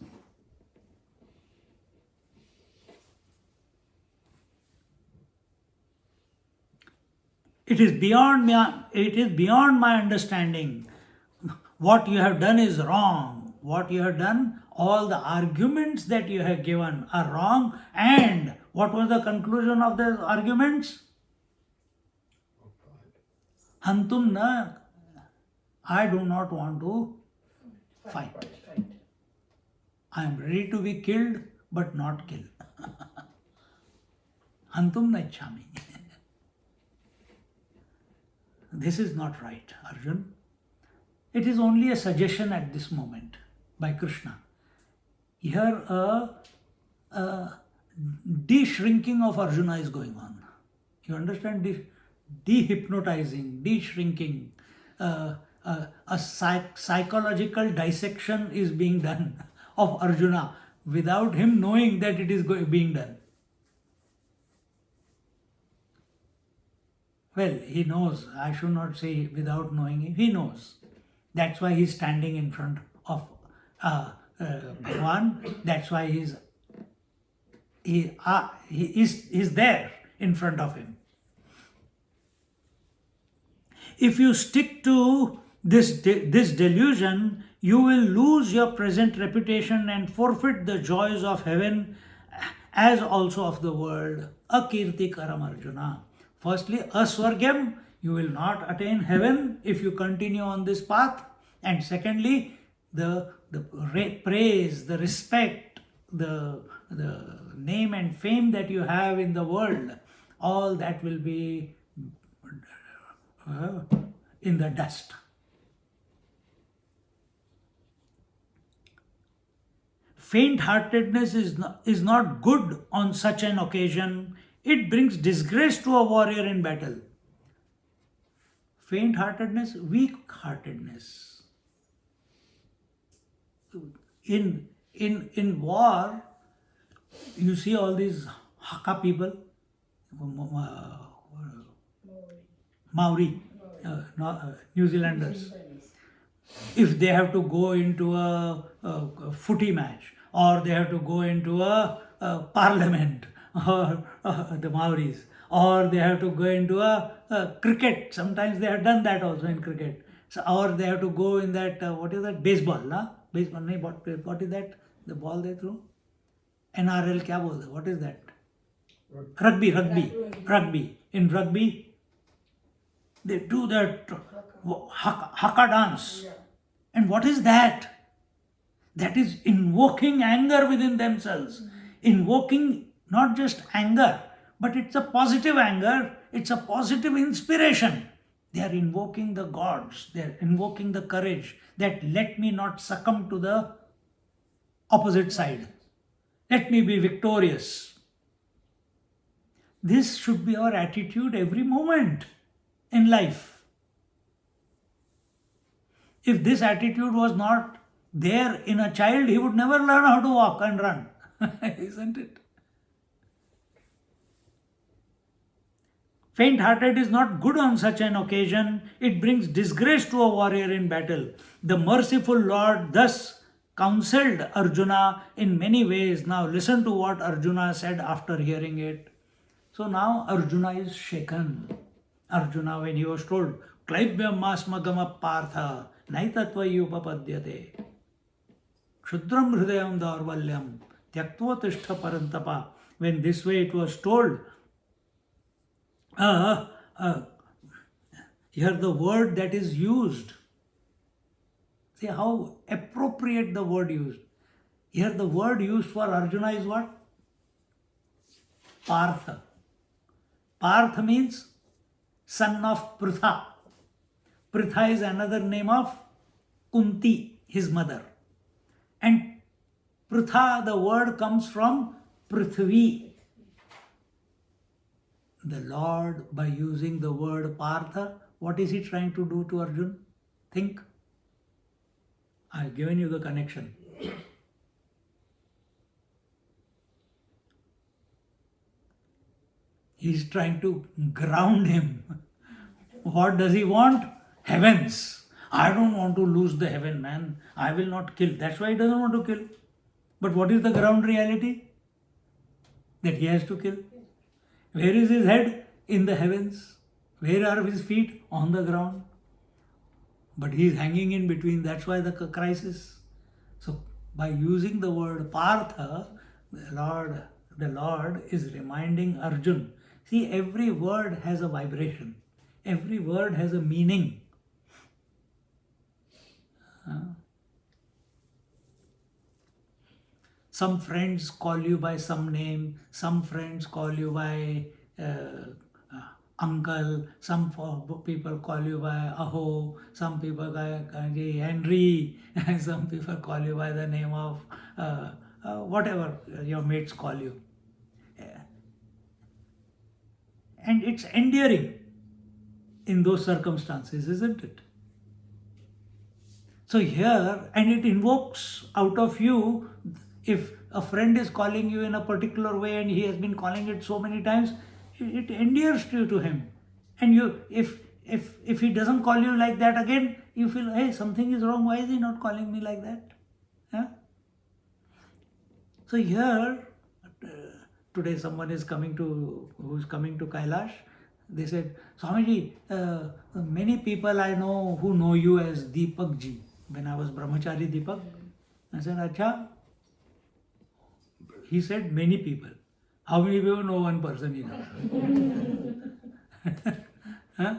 Speaker 1: It is beyond my understanding. What you have done is wrong. What you have done, all the arguments that you have given are wrong. And what was the conclusion of the arguments? Hantum na, I do not want to fight. I am ready to be killed, but not kill. Hantum na ichhami. This is not right, Arjun. It is only a suggestion at this moment by Krishna. Here a de-shrinking of Arjuna is going on. You understand? De-hypnotizing, de-shrinking. A psychological dissection is being done of Arjuna without him knowing that it is being done. Well, he knows. I should not say without knowing him. He knows. That's why he's standing in front of Bhagavan. That's why he is there in front of him. If you stick to this delusion, you will lose your present reputation and forfeit the joys of heaven as also of the world. Akirti karam Arjuna. Firstly, aswargyam, you will not attain heaven if you continue on this path. And secondly, the praise, the respect, the name and fame that you have in the world, all that will be in the dust. Faint-heartedness is not good on such an occasion. It brings disgrace to a warrior in battle. Faint-heartedness, weak-heartedness. In war, you see all these Hakka people, Maori, New Zealanders. If they have to go into a footy match, or they have to go into a parliament, or the Maoris, or they have to go into a cricket. Sometimes they have done that also in cricket. So, or they have to go in that, what is that, baseball, na? Baseball, nahi, what is that, the ball they throw? NRL, kya bolte? What is that? Rugby. In rugby, They do that haka dance. And what is that? That is invoking anger within themselves. Invoking not just anger, but it's a positive anger, it's a positive inspiration. They are invoking the gods, they are invoking the courage that let me not succumb to the opposite side. Let me be victorious. This should be our attitude every moment in life. If this attitude was not there in a child, he would never learn how to walk and run. Isn't it? Faint-hearted is not good on such an occasion. It brings disgrace to a warrior in battle. The merciful Lord thus counseled Arjuna in many ways. Now listen to what Arjuna said after hearing it. So now Arjuna is shaken. Arjuna, when he was told, Klaibhyam masmagama partha naitatvai upapadyate Kshudram hridayam daurvalyam tyaktva tishtha parantapa. When this way it was told, here the word that is used, see how appropriate the word used. Here the word used for Arjuna is what? Partha. Partha means son of Pritha. Pritha is another name of Kunti, his mother. And Pritha, the word comes from Prithvi. The Lord, by using the word Partha, what is he trying to do to Arjuna? Think. I have given you the connection. He is trying to ground him. What does he want? Heavens. I don't want to lose the heaven, man. I will not kill. That's why he doesn't want to kill. But what is the ground reality? That he has to kill. Where is his head? In the heavens. Where are his feet? On the ground. But he is hanging in between. That's why the crisis. So by using the word Partha, the Lord is reminding Arjuna. See, every word has a vibration. Every word has a meaning. Some friends call you by some name, some friends call you by uncle, some people call you by Aho, some people call you Henry, and some people call you by the name of whatever your mates call you. And it's endearing in those circumstances, isn't it? So here, and it invokes out of you, if a friend is calling you in a particular way and he has been calling it so many times, it endears you to him. And you, if he doesn't call you like that again, you feel, hey, something is wrong. Why is he not calling me like that? Huh? So here, today someone is who's coming to Kailash. They said, Swamiji, many people I know who know you as Deepak ji. When I was Brahmachari Deepak, I said, Acha. He said, many people. How many people know one person in our huh?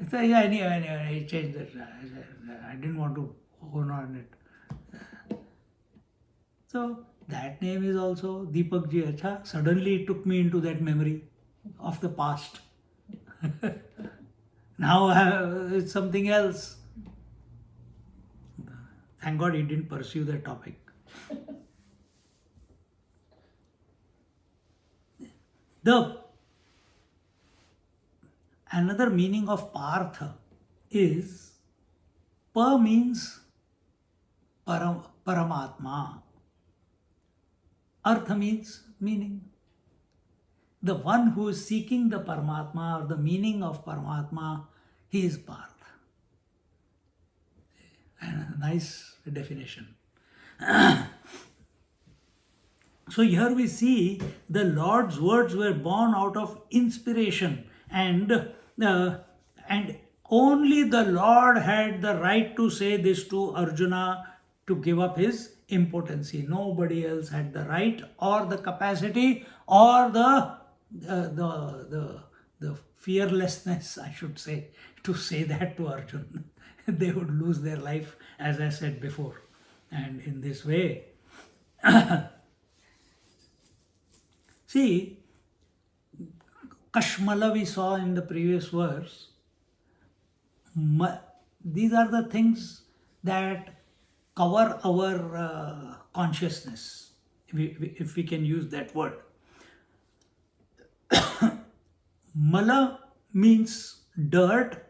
Speaker 1: So yeah, anyway, he changed that. I didn't want to hone on it. So that name is also Deepak ji. Acha. Suddenly it took me into that memory of the past. Now it's something else. Thank God he didn't pursue that topic. Another meaning of Partha is Pa means Paramatma. Artha means meaning. The one who is seeking the Paramatma or the meaning of Paramatma, he is Partha. And a nice definition. So here we see the Lord's words were born out of inspiration, and only the Lord had the right to say this to Arjuna to give up his impotency. Nobody else had the right or the capacity or the the fearlessness, I should say, to say that to Arjun. They would lose their life, as I said before. And in this way, see, Kashmala we saw in the previous verse. These are the things that cover our consciousness, if we can use that word. Mala means dirt.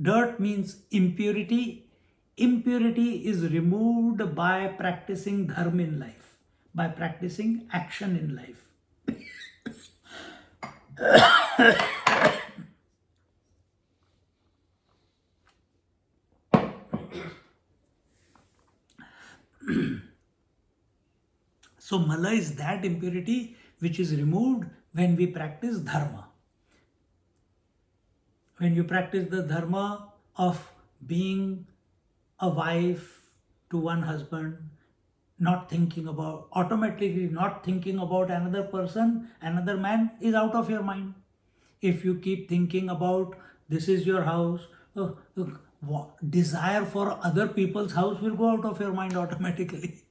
Speaker 1: Dirt means impurity. Impurity is removed by practicing dharma in life, by practicing action in life. So mala is that impurity which is removed when we practice dharma. When you practice the dharma of being a wife to one husband, not thinking about, automatically not thinking about another person, another man is out of your mind. If you keep thinking about this is your house, desire for other people's house will go out of your mind automatically.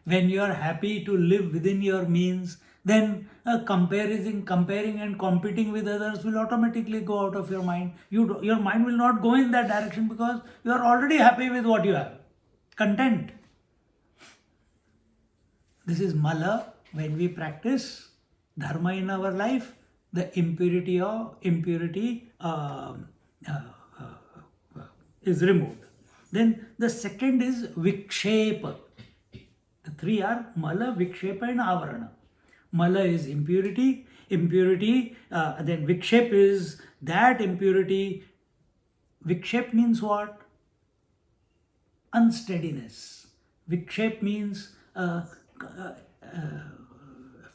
Speaker 1: When you are happy to live within your means, then comparing and competing with others will automatically go out of your mind. Your mind will not go in that direction because you are already happy with what you have. Content. This is mala. When we practice dharma in our life, the impurity is removed. Then the second is vikshepa. The three are mala, vikshepa and avarana. Mala is impurity. Then vikshep is that impurity. Vikshep means what? Unsteadiness. Vikshep means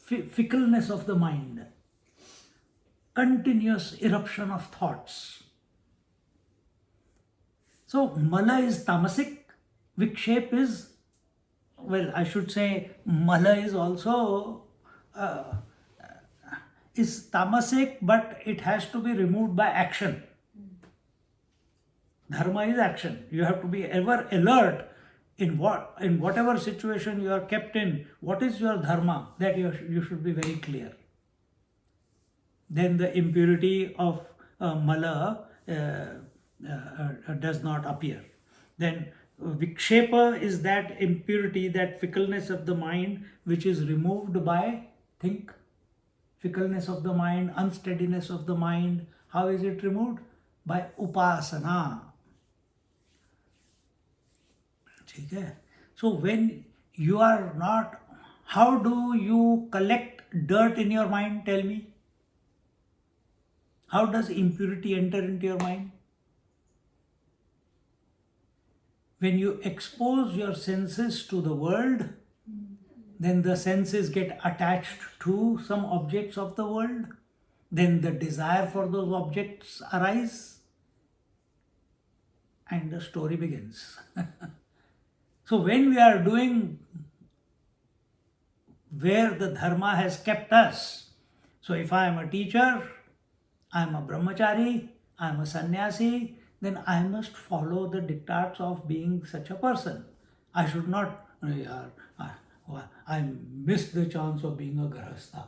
Speaker 1: fickleness of the mind. Continuous eruption of thoughts. So mala is tamasic. Vikshep is, well, I should say mala is also is tamasic, but it has to be removed by action. Dharma is action. You have to be ever alert in whatever situation you are kept in. What is your dharma? That you should be very clear. Then the impurity of mala does not appear. Then vikshepa is that impurity, that fickleness of the mind, which is removed by fickleness of the mind, unsteadiness of the mind. How is it removed? By upasana. Okay. So when you are not, how do you collect dirt in your mind? Tell me. How does impurity enter into your mind? When you expose your senses to the world, then the senses get attached to some objects of the world. Then the desire for those objects arise, and the story begins. So when we are doing where the dharma has kept us, so if I am a teacher, I am a brahmachari, I am a sannyasi, then I must follow the diktats of being such a person. I should not, I missed the chance of being a grahastha.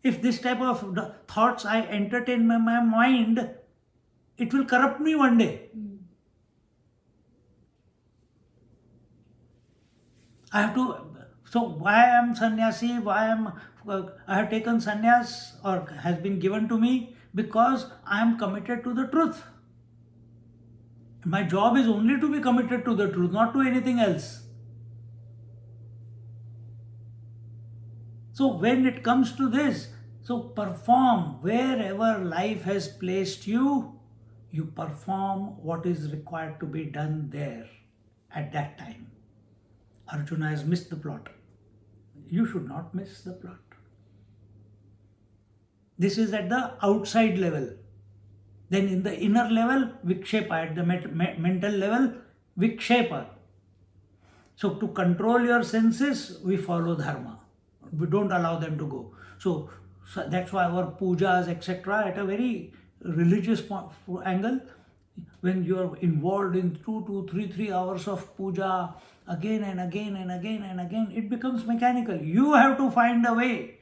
Speaker 1: If this type of thoughts I entertain in my mind, it will corrupt me one day. I have to, so why I am sannyasi, I have taken sannyas or has been given to me? Because I am committed to the truth. My job is only to be committed to the truth, not to anything else. So when it comes to this, so perform wherever life has placed you, you perform what is required to be done there at that time. Arjuna has missed the plot. You should not miss the plot. This is at the outside level. Then in the inner level, vikshepa. At the mental level, vikshepa. So to control your senses, we follow dharma. We don't allow them to go. So So that's why our pujas, etc., at a very religious angle, when you are involved in 2 to 3 hours of puja again and again and again and again, it becomes mechanical. You have to find a way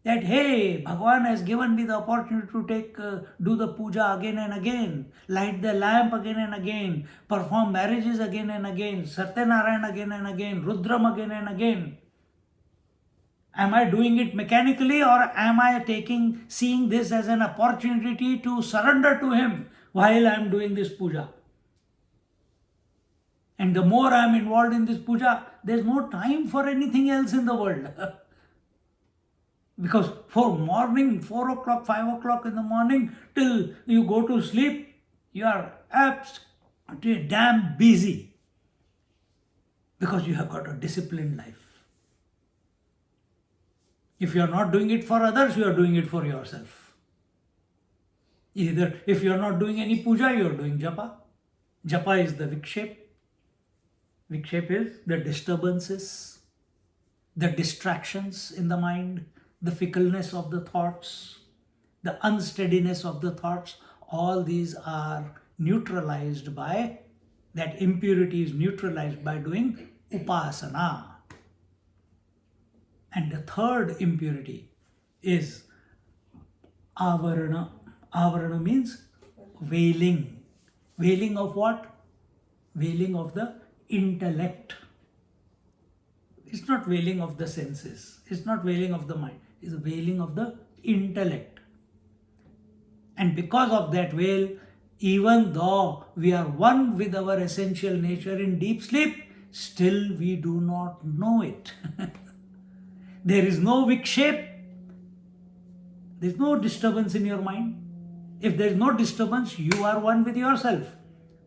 Speaker 1: that, hey, Bhagwan has given me the opportunity to do the puja again and again, light the lamp again and again, perform marriages again and again, Satyanarayan again and again, Rudram again and again. Am I doing it mechanically, or am I seeing this as an opportunity to surrender to Him while I am doing this puja? And the more I am involved in this puja, there is no time for anything else in the world. Because for morning, 4 o'clock, 5 o'clock in the morning, till you go to sleep, you are absolutely damn busy. Because you have got a disciplined life. If you are not doing it for others, you are doing it for yourself. Either if you are not doing any puja, you are doing japa. Japa is the vikshep. Vikshep is the disturbances, the distractions in the mind, the fickleness of the thoughts, the unsteadiness of the thoughts. All these are neutralized by, that impurity is neutralized by doing upasana. And the third impurity is avarana. Avarana means veiling. Veiling of what? Veiling of the intellect. It's not veiling of the senses. It's not veiling of the mind. It's veiling of the intellect. And because of that veil, even though we are one with our essential nature in deep sleep, still we do not know it. There is no vikshep. There is no disturbance in your mind. If there is no disturbance, you are one with yourself.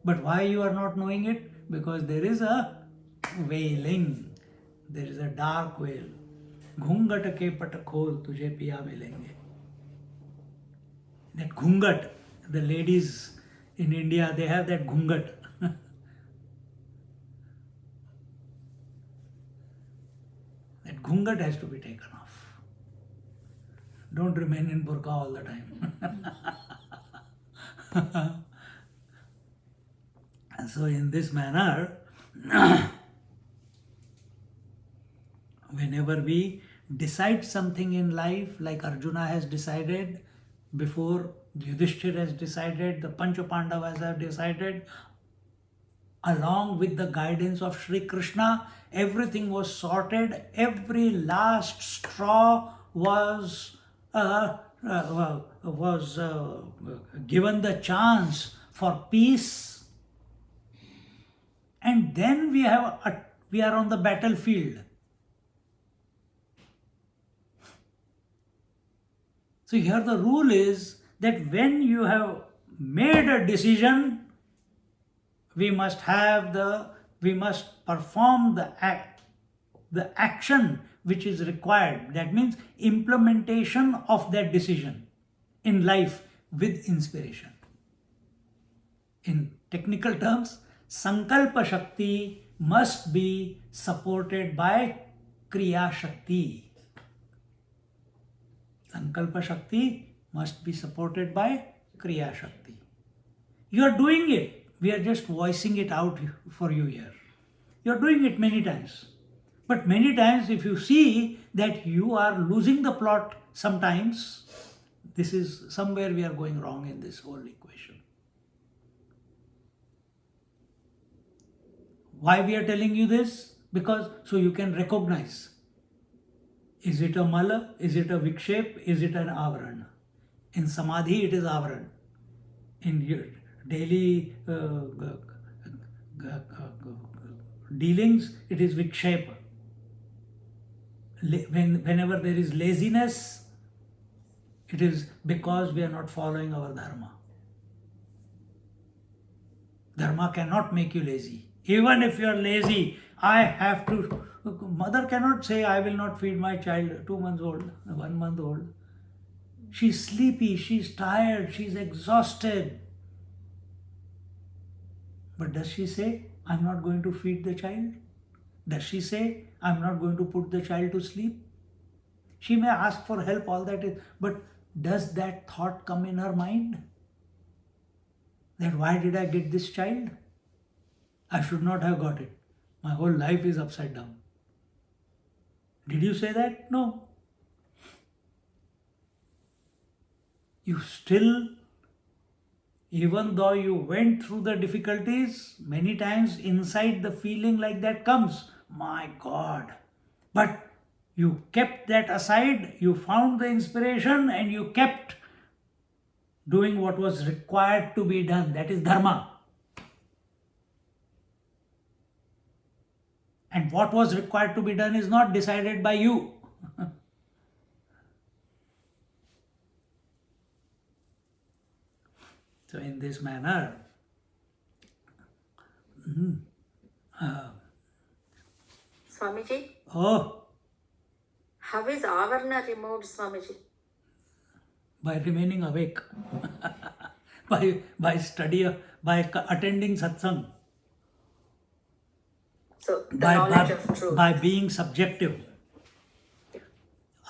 Speaker 1: But why you are not knowing it? Because there is a veiling. There is a dark veil. Ghungat ke pat khol tujhe piya milenge. That ghungat, the ladies in India, they have that ghungat. That ghungat has to be taken off. Don't remain in burqa all the time. And so in this manner, whenever we decide something in life, like Arjuna has decided, before Yudhishthir has decided, the Pancha-Pandavas have decided, along with the guidance of Sri Krishna, everything was sorted, every last straw was given the chance for peace, and then we are on the battlefield. So here the rule is that when you have made a decision, we must perform the action which is required. That means implementation of that decision in life with inspiration. In technical terms, Sankalpa Shakti must be supported by Kriya Shakti. Sankalpa Shakti must be supported by Kriya Shakti. You are doing it. We are just voicing it out for you here. You are doing it many times. But many times if you see that you are losing the plot sometimes, this is somewhere we are going wrong in this whole equation. Why we are telling you this? Because so you can recognize. Is it a mala? Is it a vikshep? Is it an avaran? In samadhi, it is avaran. In your daily dealings, it is vikshep. Whenever there is laziness, it is because we are not following our dharma. Dharma cannot make you lazy. Even if you are lazy, I have to. Mother cannot say, I will not feed my child, 2 months old, 1 month old. She's sleepy, she's tired, she's exhausted. But does she say, I'm not going to feed the child? Does she say, I'm not going to put the child to sleep? She may ask for help, all that is, but does that thought come in her mind? That why did I get this child? I should not have got it. My whole life is upside down. Did you say that? No. You still, even though you went through the difficulties, many times inside the feeling like that comes, my God. But you kept that aside, you found the inspiration and you kept doing what was required to be done. That is dharma. And what was required to be done is not decided by you. So in this manner,
Speaker 3: Swamiji,
Speaker 1: oh,
Speaker 3: how is avarna removed, Swamiji?
Speaker 1: by remaining awake, by study, by attending satsang,
Speaker 3: So, the knowledge of truth.
Speaker 1: by being subjective.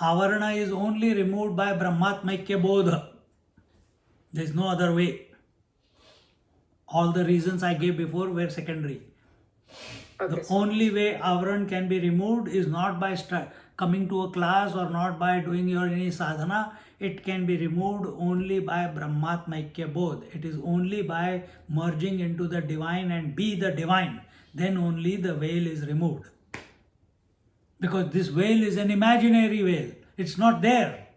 Speaker 1: Avarana is only removed by Brahmatmaikya Bodha. There is no other way. All the reasons I gave before were secondary.
Speaker 3: Okay,
Speaker 1: The only way Avaran can be removed is not by coming to a class or not by doing your any sadhana. It can be removed only by Brahmatmaikya Bodh. It is only by merging into the divine and be the divine. Then only the veil is removed. Because this veil is an imaginary veil. It's not there.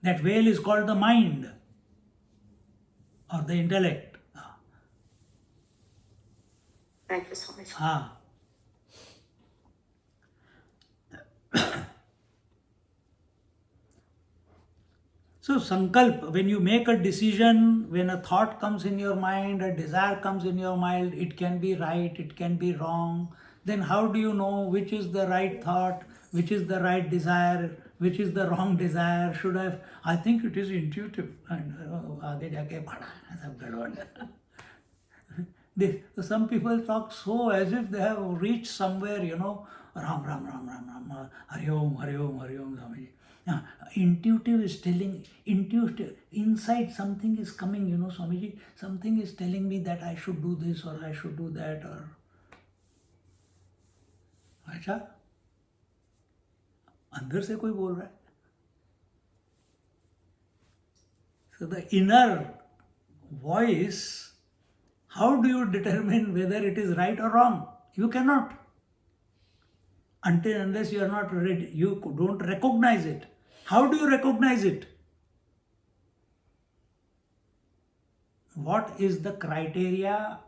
Speaker 1: That veil is called the mind or the intellect.
Speaker 3: Thank you, Swamiji.
Speaker 1: Ah. So sankalp, when you make a decision, when a thought comes in your mind, a desire comes in your mind, it can be right, it can be wrong. Then how do you know which is the right thought, which is the right desire, which is the wrong desire? Should I think it is intuitive. And आगे जाके पढ़ा सब गड़बड़. Some people talk so as if they have reached somewhere, Ram, Ram, Ram, Ram, Ram, Hari Om, Hari Om, Hari Om, Swamiji. Intuitive is telling, intuitive, inside something is coming, Swamiji, something is telling me that I should do this or I should do that or... अच्छा अंदर से कोई बोल रहा है. So the inner voice, how do you determine whether it is right or wrong? You cannot. Unless you are not ready, you don't recognize it. How do you recognize it? What is the criteria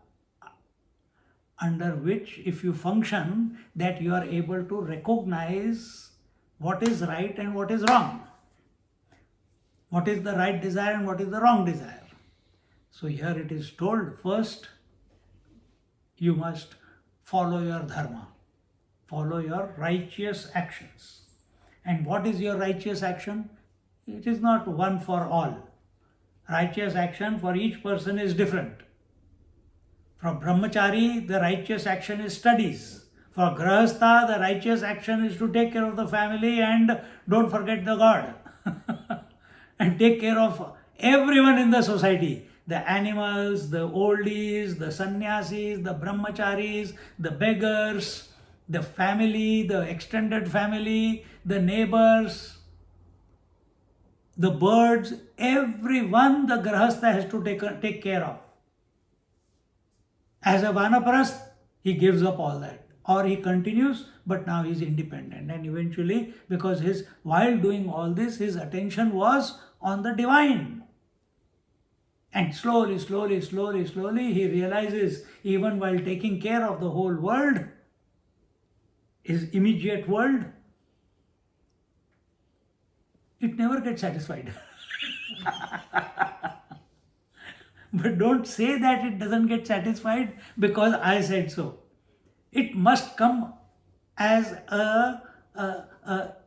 Speaker 1: under which, if you function, that you are able to recognize what is right and what is wrong? What is the right desire and what is the wrong desire? So here it is told, first you must follow your dharma, follow your righteous actions. And what is your righteous action? It is not one for all. Righteous action for each person is different. For brahmachari, the righteous action is studies. For grahastha, the righteous action is to take care of the family and don't forget the God. And take care of everyone in the society. The animals, the oldies, the sannyasis, the brahmacharis, the beggars, the family, the extended family, the neighbors, the birds, everyone the grahastha has to take care of. As a vanaprasth, he gives up all that. Or he continues, but now he is independent. And eventually, because while doing all this, his attention was on the divine. And slowly, he realizes, even while taking care of the whole world, his immediate world, it never gets satisfied. But don't say that it doesn't get satisfied because I said so. It must come as a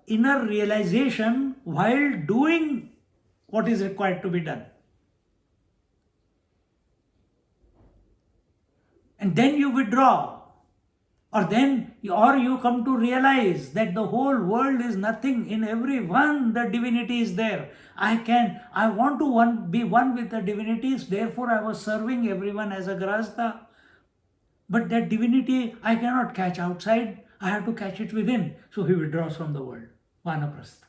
Speaker 1: inner realization while doing what is required to be done. And then you withdraw. Or you come to realize that the whole world is nothing. In everyone, the divinity is there. I want to be one with the divinities. Therefore, I was serving everyone as a grahastha. But that divinity I cannot catch outside. I have to catch it within. So he withdraws from the world. Vanaprastha.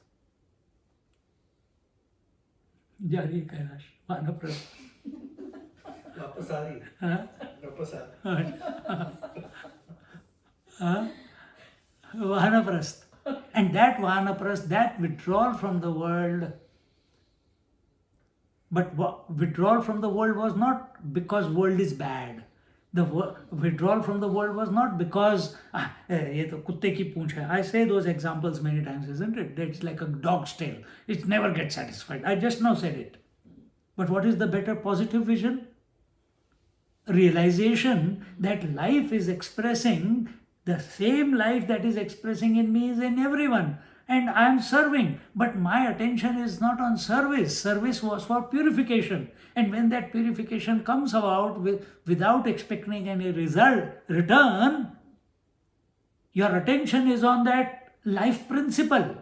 Speaker 1: Jari Kailash. Vanaprastha.
Speaker 4: वापस आ रही है
Speaker 1: Huh?
Speaker 4: वापस आ रही है
Speaker 1: Vanaprastha. And that Vanaprastha, that withdrawal from the world, but withdrawal from the world was not because world is bad. The withdrawal from the world was not because ये तो कुत्ते की पूंछ है. I say those examples many times, isn't it? It's like a dog's tail. It never gets satisfied. I just now said it. But what is the better positive vision? Realization that life is expressing, the same life that is expressing in me is in everyone. And I am serving. But my attention is not on service. Service was for purification. And when that purification comes about without expecting any return, your attention is on that life principle.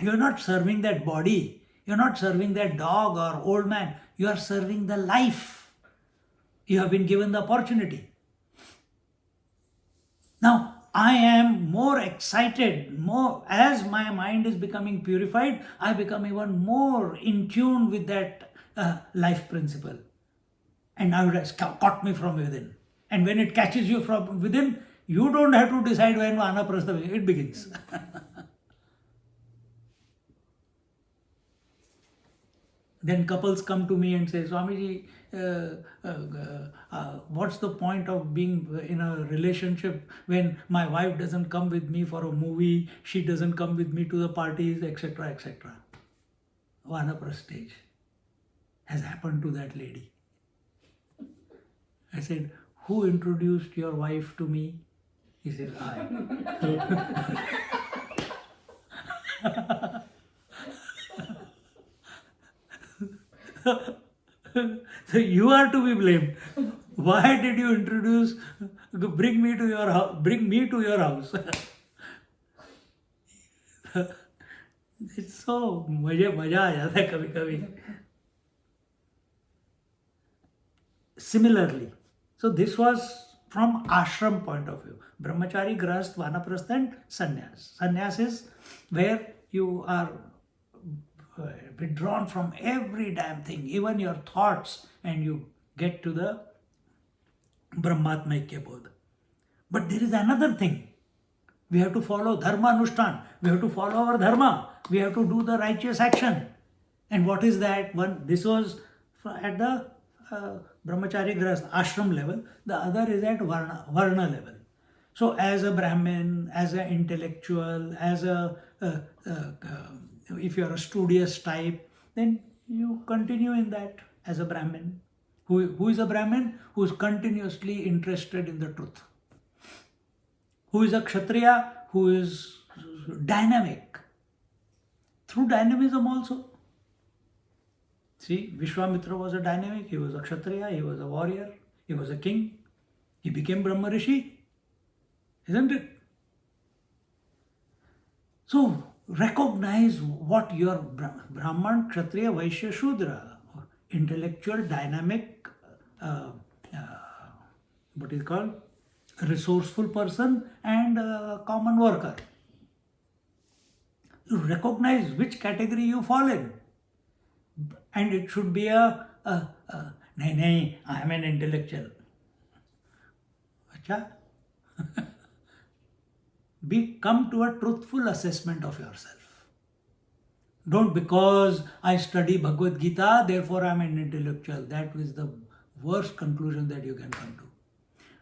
Speaker 1: You're not serving that body. You're not serving that dog or old man. You are serving the life. You have been given the opportunity. Now, I am more excited, as my mind is becoming purified, I become even more in tune with that life principle. And now it has caught me from within. And when it catches you from within, you don't have to decide when Vanaprastha it begins. Then couples come to me and say, Swamiji, what's the point of being in a relationship when my wife doesn't come with me for a movie, she doesn't come with me to the parties, etc., etc. Vanaprastha stage has happened to that lady. I said, who introduced your wife to me? He said, I. So you are to be blamed. Why did you bring me to your house? It's so मजा आ जाता है कभी-कभी. Similarly, so this was from ashram point of view. Brahmachari, Grahastha, Vanaprastha and Sannyas. Sannyas is where you are withdrawn from every damn thing, even your thoughts, and you get to the Brahmatmaikya Bodha. But there is another thing. We have to follow dharma anushtan. We have to follow our dharma. We have to do the righteous action. And what is that? This was at the Brahmachari Grahastha ashram level. The other is at Varna level. So as a Brahmin, as an intellectual, if you are a studious type, then you continue in that as a Brahmin. Who is a Brahmin? Who is continuously interested in the truth. Who is a Kshatriya? Who is dynamic. Through dynamism also. See, Vishwamitra was a dynamic, he was a Kshatriya, he was a warrior, he was a king. He became Brahma Rishi. Isn't it? So, recognize what your Brahman, Kshatriya, Vaishya, Shudra, intellectual, dynamic, what is called, resourceful person and common worker. You recognize which category you fall in. And it should be I am an intellectual. Acha? Come to a truthful assessment of yourself. Don't because I study Bhagavad Gita, therefore I am an intellectual. That is the worst conclusion that you can come to.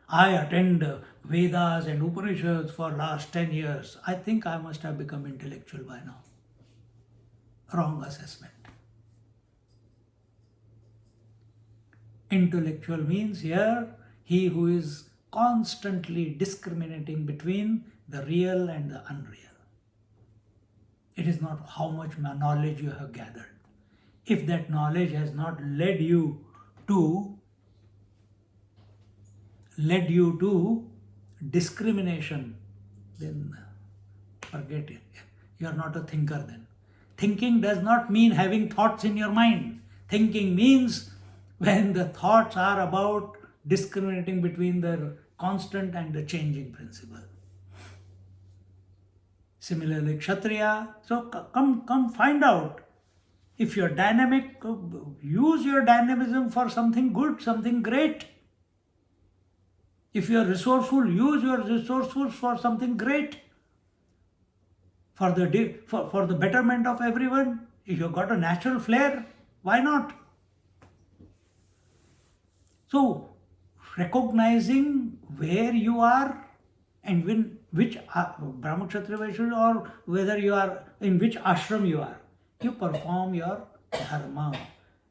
Speaker 1: I attend Vedas and Upanishads for last 10 years. I think I must have become intellectual by now. Wrong assessment. Intellectual means here, he who is constantly discriminating between the real and the unreal. It is not how much knowledge you have gathered. If that knowledge has not led you to discrimination, then forget it. You are not a thinker then. Thinking does not mean having thoughts in your mind. Thinking means when the thoughts are about discriminating between the constant and the changing principle. Similarly, Kshatriya. So come find out. If you're dynamic, use your dynamism for something good, something great. If you're resourceful, use your resourcefulness for something great. For the betterment of everyone. If you've got a natural flair, why not? So, recognizing where you are and which Brahma, Kshatriya, Vaishya, or whether you are in which ashram you are, you perform your dharma.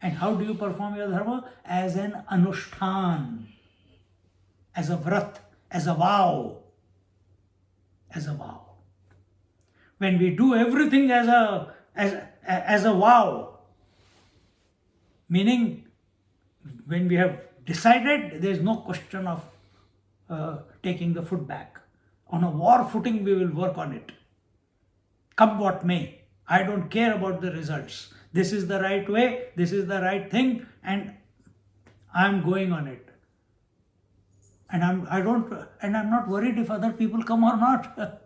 Speaker 1: And how do you perform your dharma? As an anushtan, as a vrat, as a vow. As a vow. When we do everything as a vow, meaning when we have decided, there is no question of taking the foot back. On a war footing, we will work on it. Come what may. I don't care about the results. This is the right way, this is the right thing, and I'm going on it. And I'm not worried if other people come or not.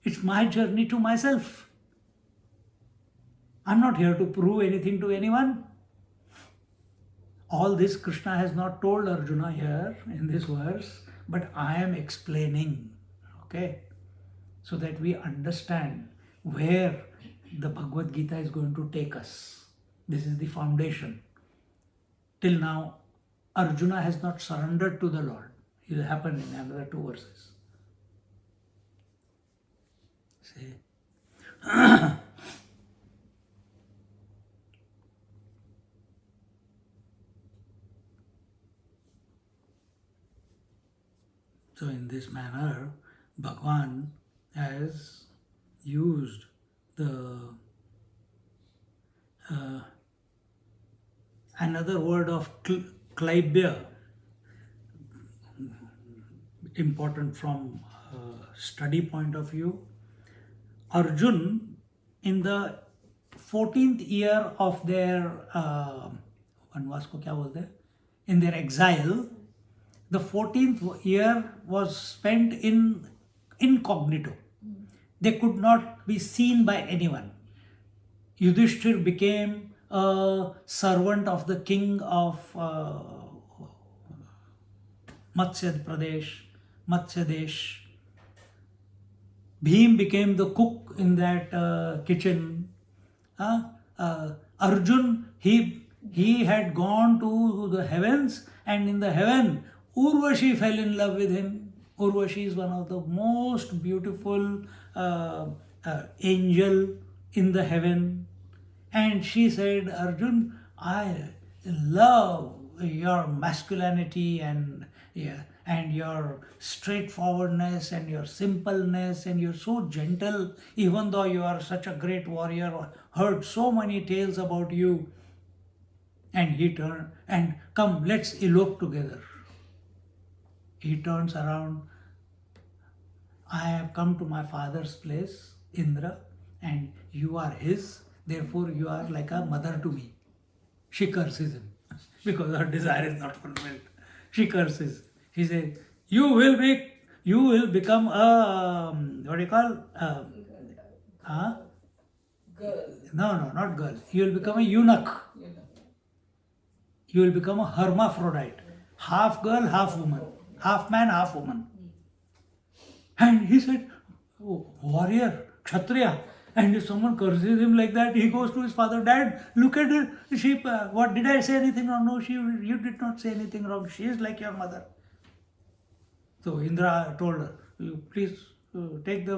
Speaker 1: It's my journey to myself. I'm not here to prove anything to anyone. All this Krishna has not told Arjuna here in this verse, but I am explaining, okay, so that we understand where the Bhagavad Gita is going to take us. This is the foundation. Till now, Arjuna has not surrendered to the Lord. It will happen in another 2 verses. See? So in this manner, Bhagavan has used the another word of klaibya, important from study point of view. Arjun, in the 14th year of their vanvas ko kya bolte hain? In their exile, the 14th year was spent in incognito. They could not be seen by anyone. Yudhishthir became a servant of the king of Matsya Desh. Bhim became the cook in that kitchen. Arjun, he had gone to the heavens, and in the heaven, Urvashi fell in love with him. Urvashi is one of the most beautiful angel in the heaven. And she said, Arjun, I love your masculinity and your straightforwardness and your simpleness, and you're so gentle, even though you are such a great warrior. Heard so many tales about you. And he turned, and come, let's elope together. He turns around. I have come to my father's place, Indra, and you are his. Therefore, you are like a mother to me. She curses him because her desire is not fulfilled. She curses. She says, you will become a, what do you call?
Speaker 2: Girl.
Speaker 1: No, not girl. You will become a eunuch. You will become a hermaphrodite. Half girl, half woman. Half man, half woman. And he said, oh, warrior, Kshatriya. And if someone curses him like that, he goes to his father, Dad, look at her. She, what, did I say anything wrong? No, you did not say anything wrong. She is like your mother. So Indra told her, you please take the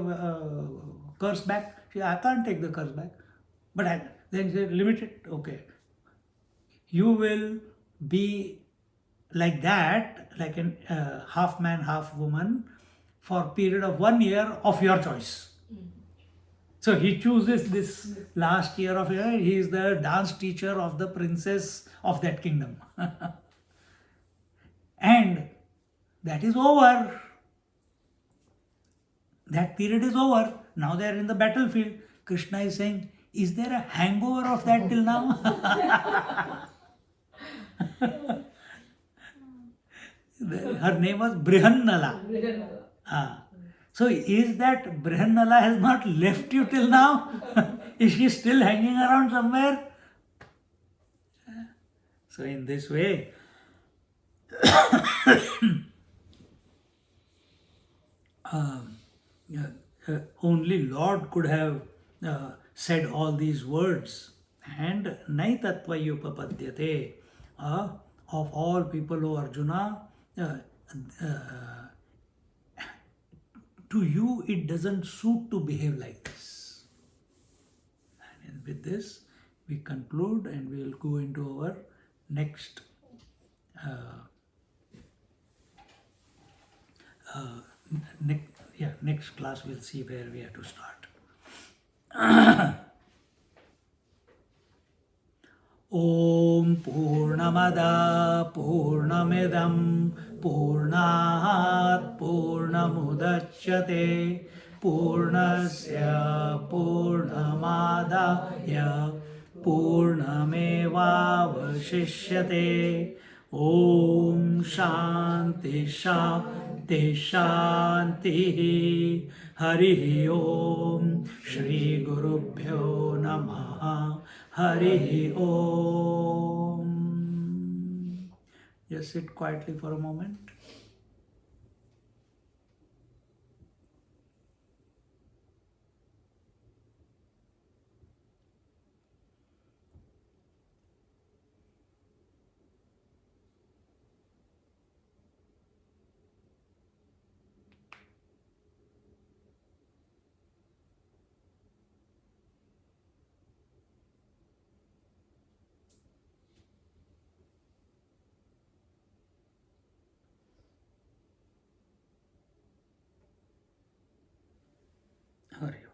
Speaker 1: curse back. She said, I can't take the curse back. But then he said, limit it. Okay. You will be like that, like a half man, half woman, for a period of 1 year of your choice. So he chooses this last year of year. He is the dance teacher of the princess of that kingdom. And that is over. That period is over. Now they are in the battlefield. Krishna is saying, is there a hangover of that till now? Her name was Brihannala. So is that Brihannala has not left you till now? Is she still hanging around somewhere? So in this way, only Lord could have said all these words. And naitatvayupapadyate, of all people, O Arjuna, to you it doesn't suit to behave like this. And with this, we conclude and we will go into our next next class. We'll see where we have to start. Om Purnamada Purnamidam Purnat Purnamudachyate Purnasya Purnamadaya Purnamevavashishyate. Om Shanti Shanti Shanti. Hari Om. Shri Gurubhyo Namaha. Hari Om. Just sit quietly for a moment. Hari